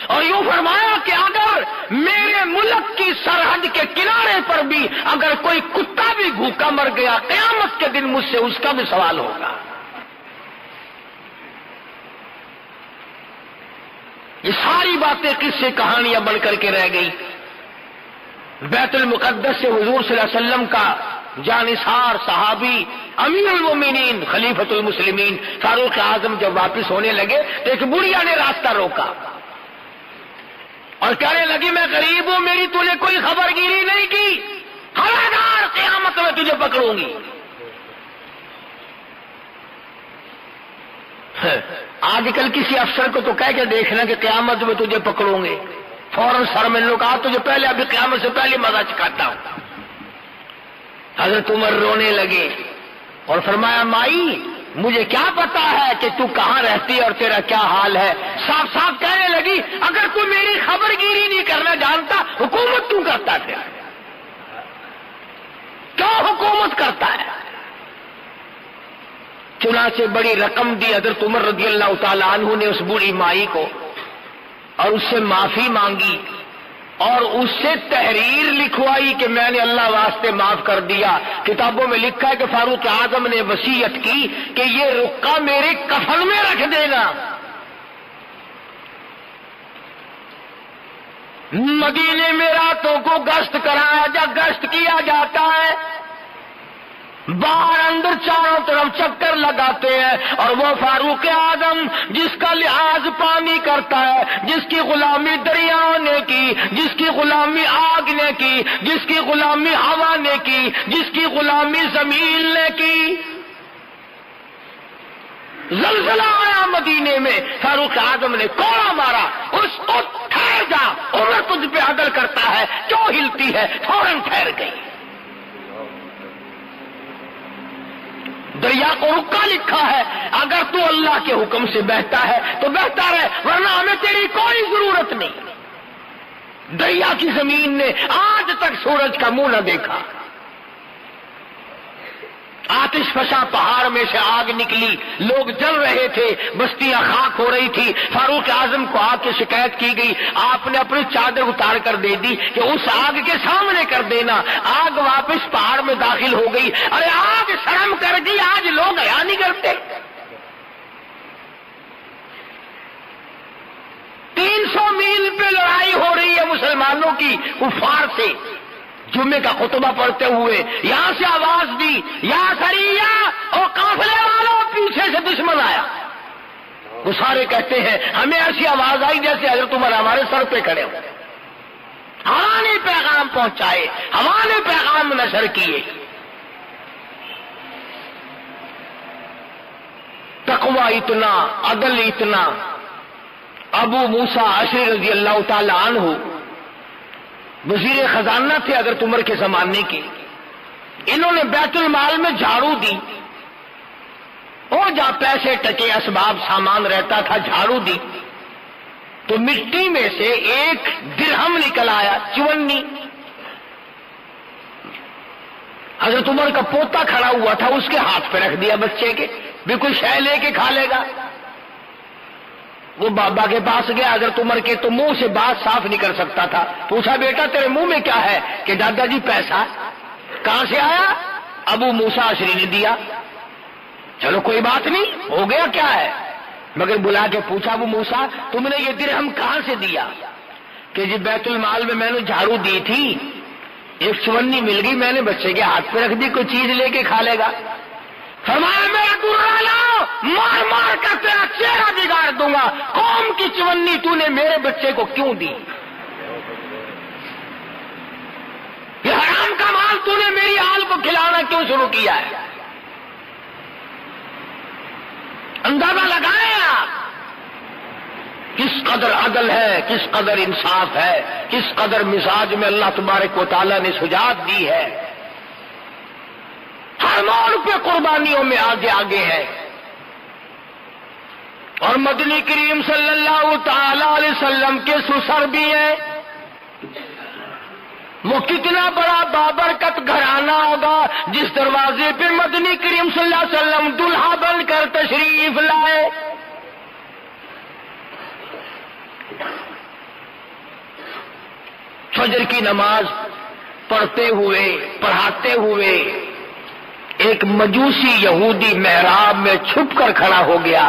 اور یوں فرمایا کہ اگر میرے ملک کی سرحد کے کنارے پر بھی اگر کوئی کتا بھی بھوکا مر گیا، قیامت کے دن مجھ سے اس کا بھی سوال ہوگا. یہ ساری باتیں کس سے کہانیاں بن کر کے رہ گئی. بیت المقدس سے حضور صلی اللہ علیہ وسلم کا جانثار صحابی امیر المومنین خلیفۃ المسلمین فاروق اعظم جب واپس ہونے لگے تو ایک بڑھیا نے راستہ روکا اور کہنے لگی میں غریب ہوں، میری تو نے کوئی خبر گیری نہیں کی، خبردار قیامت میں تجھے پکڑوں گی. آج کل کسی افسر کو تو کہہ کے دیکھنا کہ قیامت میں تجھے پکڑوں گے، فوراً سر میں لوگ کہا تجھے پہلے ابھی قیامت سے پہلے مزہ چکھاتا ہوں. حضرت عمر رونے لگے اور فرمایا مائی مجھے کیا پتا ہے کہ تو کہاں رہتی ہے اور تیرا کیا حال ہے. صاف صاف کہنے لگی اگر تو میری خبر گیری نہیں کرنا جانتا حکومت کیوں کرتا تھا؟ کیوں حکومت کرتا ہے؟ چنانچہ بڑی رقم دی حضرت عمر رضی اللہ تعالی عنہ نے اس بوڑھی مائی کو اور اس سے معافی مانگی اور اس سے تحریر لکھوائی کہ میں نے اللہ واسطے معاف کر دیا. کتابوں میں لکھا ہے کہ فاروق اعظم نے وصیت کی کہ یہ رقعہ میرے کفن میں رکھ دینا. مدینے میں راتوں کو گشت کیا جاتا ہے، باہر اندر چاروں طرف چکر لگاتے ہیں، اور وہ فاروق اعظم جس کا لحاظ پانی کرتا ہے، جس کی غلامی دریاؤں نے کی، جس کی غلامی آگ نے کی، جس کی غلامی ہوا نے کی، جس کی غلامی زمین نے کی. زلزلہ آیا مدینے میں، فاروق اعظم نے کوڑا مارا، اس کو ٹھہر جا، عمر تجھ پہ عدل کرتا ہے، کیوں ہلتی ہے؟ فوراً ٹھہر گئی. دریا کو رکا لکھا ہے، اگر تو اللہ کے حکم سے بہتا ہے تو بہتا رہے، ورنہ ہمیں تیری کوئی ضرورت نہیں. دریا کی زمین نے آج تک سورج کا منہ نہ دیکھا. آتش فشاں پہاڑ میں سے آگ نکلی، لوگ جل رہے تھے، بستیاں خاک ہو رہی تھی. فاروق اعظم کو آگ کی شکایت کی گئی، آپ نے اپنی چادر اتار کر دے دی کہ اس آگ کے سامنے کر دینا. آگ واپس پہاڑ میں داخل ہو گئی. ارے آگ شرم کر گئی، آج لوگ حیا نہیں کرتے. 300 میل پہ لڑائی ہو رہی ہے مسلمانوں کی کفار سے. جمعے کا خطبہ پڑھتے ہوئے یہاں سے آواز دی یا سریا اور قافلے والوں، پیچھے سے دشمن آیا. وہ سارے کہتے ہیں ہمیں ایسی آواز آئی جیسے حضرت عمر ہمارے سر پہ کھڑے ہو. ہوا نے پیغام پہنچائے، ہوا نے پیغام نشر کیے. تقوی اتنا، عدل اتنا. ابو موسیٰ اشعری رضی اللہ تعالی عنہ وزیر خزانہ تھے حضرت عمر کے زمانے کے. انہوں نے بیت المال میں جھاڑو دی، اور جہاں پیسے ٹکے اسباب سامان رہتا تھا جھاڑو دی تو مٹی میں سے ایک درہم نکل آیا، چونی. حضرت عمر کا پوتا کھڑا ہوا تھا، اس کے ہاتھ پہ رکھ دیا بچے کے، بھی کوئی شے لے کے کھا لے گا. وہ بابا کے پاس گیا حضرت عمر کے، تو منہ سے بات صاف نہیں کر سکتا تھا. پوچھا بیٹا تیرے منہ میں کیا ہے؟ کہ دادا جی پیسہ. کہاں سے آیا؟ ابو موسیٰ اشعری نے دیا. چلو کوئی بات نہیں، ہو گیا کیا ہے. مگر بلا کے پوچھا ابو موسیٰ تم نے یہ درہم کہاں سے دیا؟ کہ جی بیت المال میں میں نے جھاڑو دی تھی، ایک چونی مل گئی، میں نے بچے کے ہاتھ پہ رکھ دی، کوئی چیز لے کے کھا لے گا. فرمایا میرا درا لاؤ، مار مار کر تیرا چہرہ بگاڑ دوں گا. قوم کی چونی تو نے میرے بچے کو کیوں دی؟ یہ حرام کا مال تو نے میری آل کو کھلانا کیوں شروع کیا ہے؟ اندازہ لگائیں آپ کس قدر عدل ہے، کس قدر انصاف ہے، کس قدر مزاج میں اللہ تبارک و تعالیٰ نے سجاعت دی ہے. ہر موڑ پہ قربانیوں میں آگے آگے ہے. اور مدنی کریم صلی اللہ تعالی علیہ وسلم کے سسر بھی ہیں. وہ کتنا بڑا بابرکت گھرانہ ہوگا جس دروازے پہ مدنی کریم صلی اللہ علیہ وسلم دلہا بن کر تشریف لائے. فجر کی نماز پڑھتے ہوئے پڑھاتے ہوئے ایک مجوسی یہودی محراب میں چھپ کر کھڑا ہو گیا.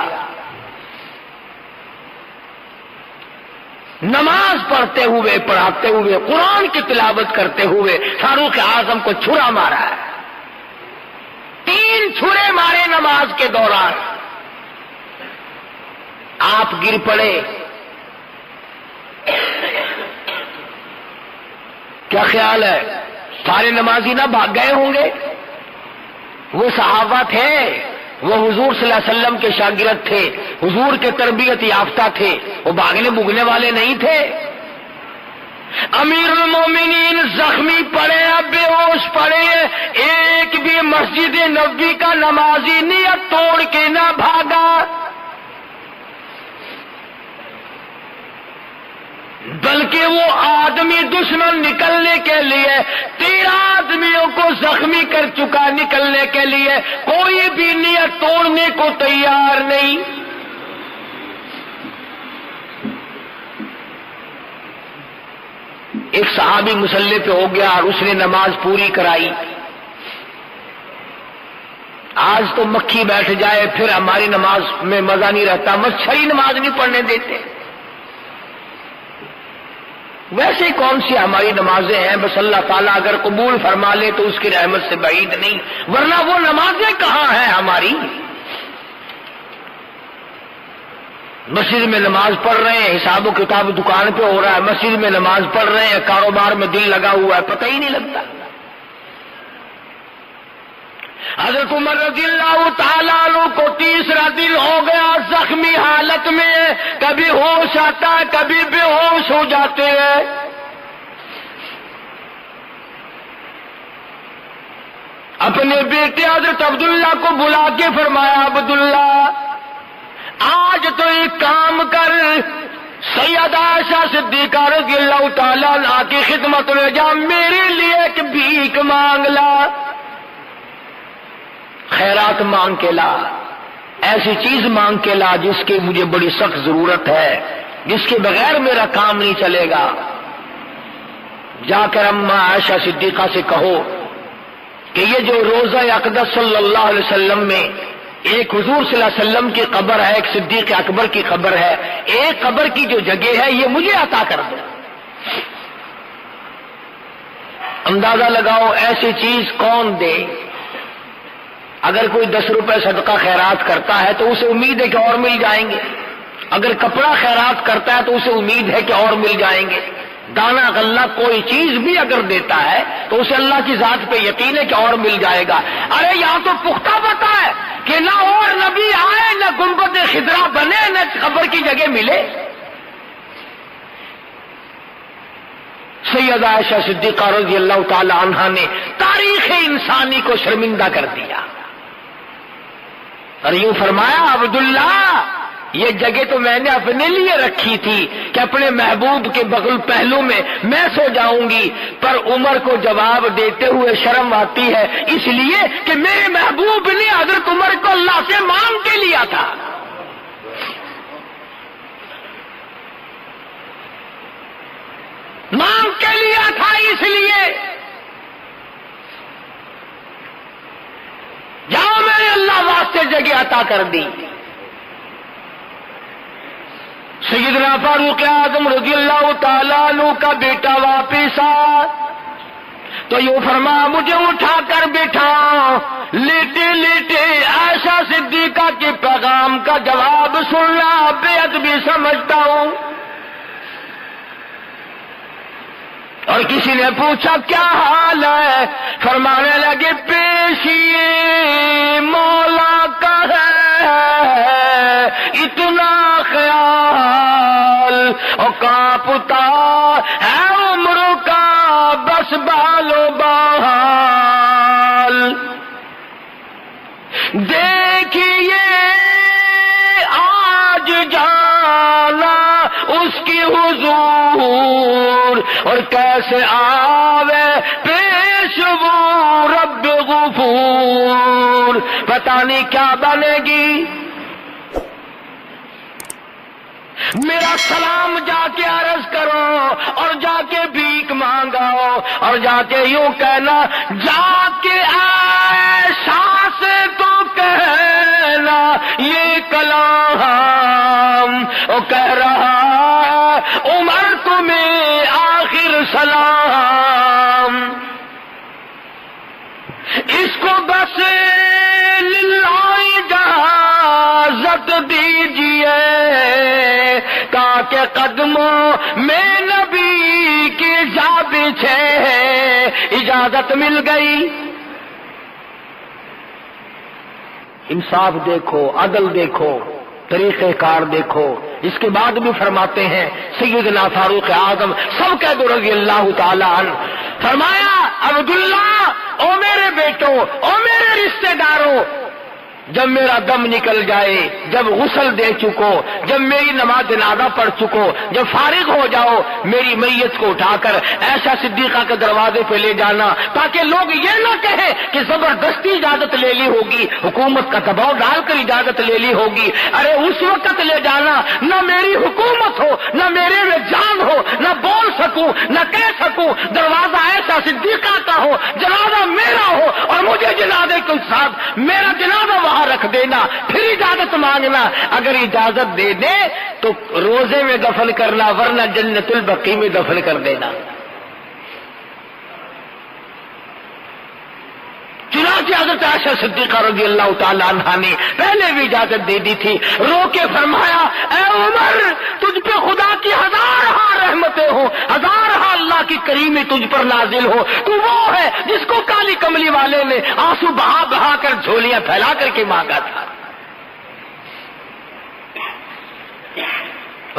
نماز پڑھتے ہوئے پڑھاتے ہوئے قرآن کی تلاوت کرتے ہوئے فاروق اعظم کو چھرا مارا ہے. 3 چھرے مارے نماز کے دوران. آپ گر پڑے. کیا خیال ہے سارے نمازی نہ بھاگ گئے ہوں گے؟ وہ صحابہ تھے، وہ حضور صلی اللہ علیہ وسلم کے شاگرد تھے، حضور کے تربیت یافتہ تھے، وہ بھاگنے بھگنے والے نہیں تھے. امیر المومنین زخمی پڑے، بے ہوش پڑے، ایک بھی مسجد نبوی کا نمازی نیت توڑ کے نہ بھاگا. بلکہ وہ آدمی دشمن نکلنے کے لیے 13 آدمیوں کو زخمی کر چکا، نکلنے کے لیے کوئی بھی نیت توڑنے کو تیار نہیں. ایک صحابی مسلح پہ ہو گیا اور اس نے نماز پوری کرائی. آج تو مکھی بیٹھ جائے پھر ہماری نماز میں مزہ نہیں رہتا، مچھری نماز نہیں پڑھنے دیتے. ویسے کون سی ہماری نمازیں ہیں، بس اللہ تعالیٰ اگر قبول فرما لے تو اس کی رحمت سے بعید نہیں، ورنہ وہ نمازیں کہاں ہیں ہماری. مسجد میں نماز پڑھ رہے ہیں، حساب و کتاب دکان پہ ہو رہا ہے، مسجد میں نماز پڑھ رہے ہیں، کاروبار میں دل لگا ہوا ہے، پتہ ہی نہیں لگتا. حضرت عمر رضی اللہ تعالیٰ عنہ کو 3 دن ہو گیا زخمی حالت میں، کبھی ہوش آتا ہے کبھی بے ہوش ہو جاتے ہیں. اپنے بیٹے حضرت عبداللہ کو بلا کے فرمایا، عبداللہ آج تو ایک کام کر، سیدہ عائشہ صدیقہ رضی اللہ تعالیٰ عنہا کی خدمت میں جا، میرے لیے ایک بھیک مانگ لا، خیرات مانگ کے لا، ایسی چیز مانگ کے لا جس کی مجھے بڑی سخت ضرورت ہے، جس کے بغیر میرا کام نہیں چلے گا. جا کر اماں عائشہ صدیقہ سے کہو کہ یہ جو روضہ اقدس صلی اللہ علیہ وسلم میں ایک حضور صلی اللہ علیہ وسلم کی قبر ہے، ایک صدیق اکبر کی قبر ہے، ایک قبر کی جو جگہ ہے یہ مجھے عطا کر دو. اندازہ لگاؤ ایسی چیز کون دے؟ اگر کوئی 10 روپے صدقہ خیرات کرتا ہے تو اسے امید ہے کہ اور مل جائیں گے. اگر کپڑا خیرات کرتا ہے تو اسے امید ہے کہ اور مل جائیں گے. دانا غلہ کوئی چیز بھی اگر دیتا ہے تو اسے اللہ کی ذات پہ یقین ہے کہ اور مل جائے گا. ارے یہاں تو پختہ پتہ ہے کہ نہ اور نبی آئے، نہ گنبد خضرا بنے، نہ قبر کی جگہ ملے. سیدہ عائشہ صدیقہ رضی اللہ تعالی عنہا نے تاریخ انسانی کو شرمندہ کر دیا اور یوں فرمایا، عبداللہ یہ جگہ تو میں نے اپنے لیے رکھی تھی کہ اپنے محبوب کے بغل پہلو میں میں سو جاؤں گی، پر عمر کو جواب دیتے ہوئے شرم آتی ہے، اس لیے کہ میرے محبوب نے حضرت عمر کو اللہ سے مانگ کے لیا تھا. مانگ کے لیا تھا، اس لیے جاؤ میں نے اللہ واسطے جگہ عطا کر دی. سیدنا فاروق اعظم رضی اللہ تعالیٰ عنہ کا بیٹا واپس آ تو یوں فرما، مجھے اٹھا کر بٹھا، لیٹے لیٹے عائشہ صدیقہ کے پیغام کا جواب سننا بے ادبی سمجھتا ہوں. اور کسی نے پوچھا کیا حال ہے؟ فرمانے لگے پیشی مولا کا ہے، اور کانپتا ہے عمر کا بس بالو بال، دیکھیے آج جانا اس کی حضور، اور کیسے آوے پیش وہ رب غفور، پتہ نہیں کیا بنے گی۔ میرا سلام جا کے عرض کرو اور جا کے بھیک مانگاؤ اور جا کے یوں کہنا، جا کے عائشہ سے تو کہنا یہ کلام، وہ کہہ رہا عمر تمہیں آخر سلام، اس کو بس للہ اجازت دیجیے تاکہ قدموں میں نبی کی جا بچھے، اجازت مل گئی۔ انصاف دیکھو، عدل دیکھو، طریقہ کار دیکھو۔ اس کے بعد بھی فرماتے ہیں سیدنا فاروق اعظم سبقت رضی اللہ تعالی عنہ، فرمایا عبداللہ، او میرے بیٹوں، او میرے رشتہ داروں، جب میرا دم نکل جائے، جب غسل دے چکو، جب میری نماز جنازہ پڑھ چکو، جب فارغ ہو جاؤ، میری میت کو اٹھا کر عائشہ صدیقہ کے دروازے پہ لے جانا، تاکہ لوگ یہ نہ کہیں کہ زبردستی اجازت لے لی ہوگی، حکومت کا دباؤ ڈال کر اجازت لے لی ہوگی۔ ارے اس وقت لے جانا نہ میری حکومت ہو، نہ میرے میں جان ہو، نہ بول سکوں، نہ کہہ سکوں، دروازہ عائشہ صدیقہ کا ہو، جنازہ میرا ہو، اور مجھے جنازے کے ساتھ میرا جنازہ وہاں رکھ دینا، پھر اجازت مانگنا۔ اگر اجازت دے دے تو روزے میں دفن کرنا، ورنہ جنت البقیع میں دفن کر دینا۔ چنانچہ حضرت عائشہ صدیقہ رضی اللہ تعالی عنہا نے پہلے بھی اجازت دے دی تھی، رو کے فرمایا اے عمر، تجھ پہ خدا کی ہزارہا رحمتیں ہوں، ہزارہا اللہ کی کریمی تجھ پر نازل ہو، تو وہ ہے جس کو کالی کملی والے نے آنسو بہا بہا کر جھولیاں پھیلا کر کے مانگا تھا۔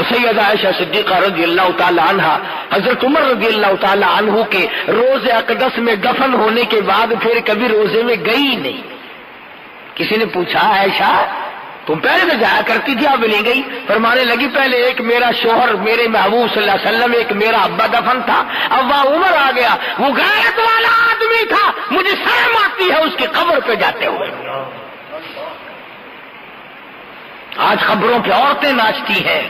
سیدہ عائشہ صدیقہ رضی اللہ تعالی عنہا حضرت عمر رضی اللہ تعالی عنہ کے روزے اقدس میں دفن ہونے کے بعد پھر کبھی روزے میں گئی نہیں۔ کسی نے پوچھا عائشہ تم پہلے تو جایا کرتی تھی، اب نہیں گئی؟ فرمانے لگی پہلے ایک میرا شوہر میرے محبوب صلی اللہ علیہ وسلم، ایک میرا ابا دفن تھا، اب وہ عمر آ گیا، وہ غیرت والا آدمی تھا، مجھے شرم آتی ہے اس کی قبر پہ جاتے ہوئے۔ آج خبروں پہ عورتیں ناچتی ہیں،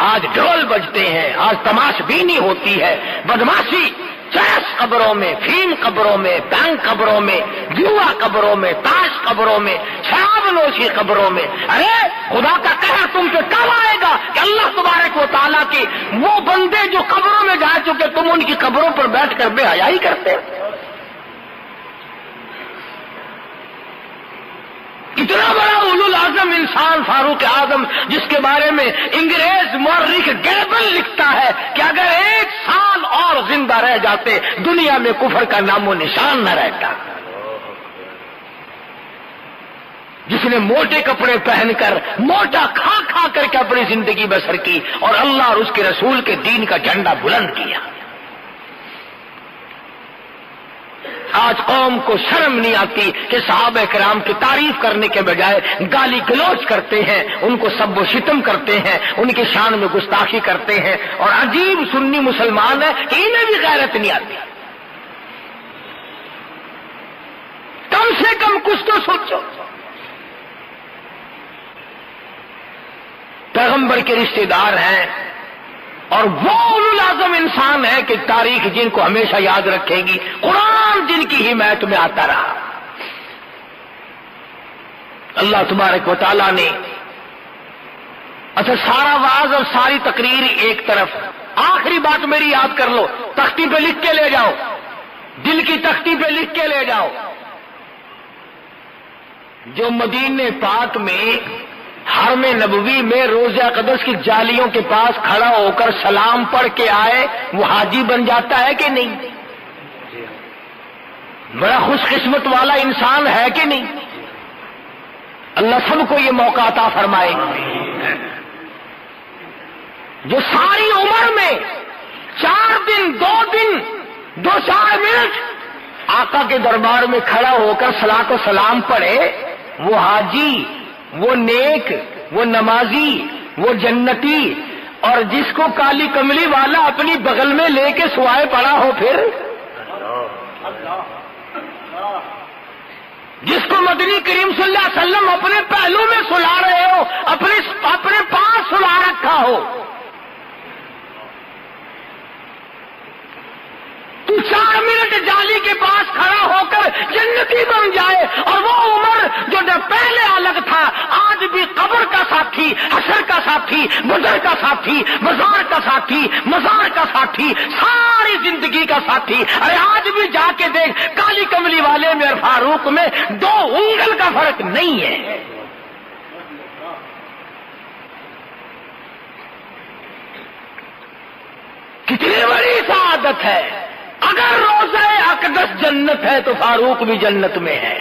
آج ڈھول بجتے ہیں، آج تماش بینی ہوتی ہے، بدماشی، چیس قبروں میں، فیم قبروں میں، بینک قبروں میں، جوا قبروں میں، تاش قبروں میں، شراب نوشی قبروں میں۔ ارے خدا کا قہر تم پہ کب آئے گا کہ اللہ تبارک و تعالیٰ کی وہ بندے جو قبروں میں جا چکے تم ان کی قبروں پر بیٹھ کر بے حیائی کرتے ہو؟ اتنا بڑا اولو العزم انسان فاروق اعظم، جس کے بارے میں انگریز مورخ گیبل لکھتا ہے کہ اگر 1 سال اور زندہ رہ جاتے دنیا میں کفر کا نام و نشان نہ رہتا، جس نے موٹے کپڑے پہن کر موٹا کھا کھا کر کے اپنی زندگی بسر کی اور اللہ اور اس کے رسول کے دین کا جھنڈا بلند کیا۔ آج قوم کو شرم نہیں آتی کہ صحابہ کرام کی تعریف کرنے کے بجائے گالی گلوچ کرتے ہیں، ان کو سب و شتم کرتے ہیں، ان کی شان میں گستاخی کرتے ہیں، اور عجیب سنی مسلمان ہے کہ انہیں بھی غیرت نہیں آتی۔ کم سے کم کچھ تو سوچو۔ پیغمبر کے رشتہ دار ہیں اور وہ اولو العزم انسان ہے کہ تاریخ جن کو ہمیشہ یاد رکھے گی، قرآن جن کی حمایت میں آتا رہا۔ اللہ تبارک و تعالیٰ نے اچھا سارا واعظ اور ساری تقریر ایک طرف، آخری بات میری یاد کر لو، تختی پہ لکھ کے لے جاؤ، دل کی تختی پہ لکھ کے لے جاؤ۔ جو مدینے پاک میں حرم نبوی میں روزہ اقدس کی جالیوں کے پاس کھڑا ہو کر سلام پڑھ کے آئے، وہ حاجی بن جاتا ہے کہ نہیں؟ بڑا خوش قسمت والا انسان ہے کہ نہیں؟ اللہ سب کو یہ موقع عطا فرمائے۔ جو ساری عمر میں 4 دن 2 دن 2-4 منٹ آقا کے دربار میں کھڑا ہو کر صلاۃ و سلام پڑھے، وہ حاجی، وہ نیک، وہ نمازی، وہ جنتی، اور جس کو کالی کملی والا اپنی بغل میں لے کے سوائے پڑا ہو، پھر جس کو مدنی کریم صلی اللہ علیہ وسلم اپنے پہلو میں سلا رہے ہو، اپنے پاس سلا رکھا ہو، تو 4 منٹ جالی کے پاس کھڑا ہو کر جنتی بن جائے، اور وہ عمر جو پہلے الگ تھا آج بھی قبر کا ساتھی، حشر کا ساتھی، بدر کا ساتھی، بازار کا ساتھی، مزار کا ساتھی، ساری زندگی کا ساتھی۔ ارے آج بھی جا کے دیکھ، کالی کملی والے میں اور فاروق میں 2 انگل کا فرق نہیں ہے۔ کتنی بڑی سعادت ہے! اگر روزہ اقدس جنت ہے تو فاروق بھی جنت میں ہے،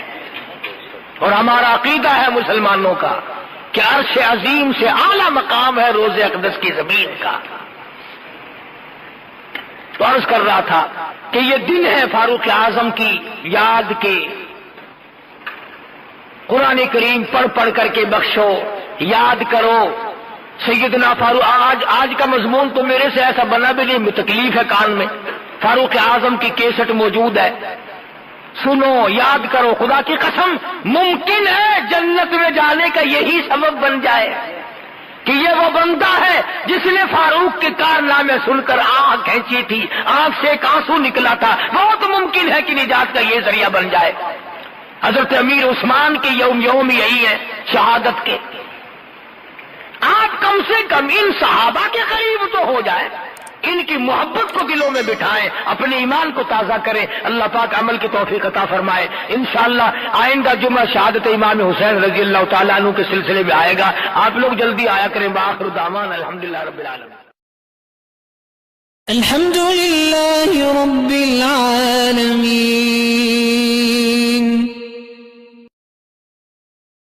اور ہمارا عقیدہ ہے مسلمانوں کا کہ عرش عظیم سے اعلیٰ مقام ہے روزہ اقدس کی زمین کا۔ تو عرض کر رہا تھا کہ یہ دن ہے فاروق اعظم کی یاد کے، قرآن کریم پڑھ پڑھ کر کے بخشو، یاد کرو سیدنا فاروق۔ آج کا مضمون تو میرے سے ایسا بنا بھی نہیں، تکلیف ہے کان میں۔ فاروق اعظم کی کیسٹ موجود ہے، سنو، یاد کرو، خدا کی قسم ممکن ہے جنت میں جانے کا یہی سبب بن جائے کہ یہ وہ بندہ ہے جس نے فاروق کے کارنامے سن کر آنکھ کھینچی تھی، آنکھ سے ایک آنسو نکلا تھا، بہت ممکن ہے کہ نجات کا یہ ذریعہ بن جائے۔ حضرت امیر عثمان کے یوم یہی ہے شہادت کے۔ آپ کم سے کم ان صحابہ کے قریب تو ہو جائے، ان کی محبت کو دلوں میں بٹھائیں، اپنے ایمان کو تازہ کریں، اللہ پاک عمل کی توفیق عطا فرمائے۔ انشاءاللہ آئندہ جمعہ شہادت امام حسین رضی اللہ تعالیٰ عنہ کے سلسلے میں آئے گا، آپ لوگ جلدی آیا کریں۔ بآخر دعوانا الحمدللہ رب العالمین۔ الحمدللہ رب العالمین۔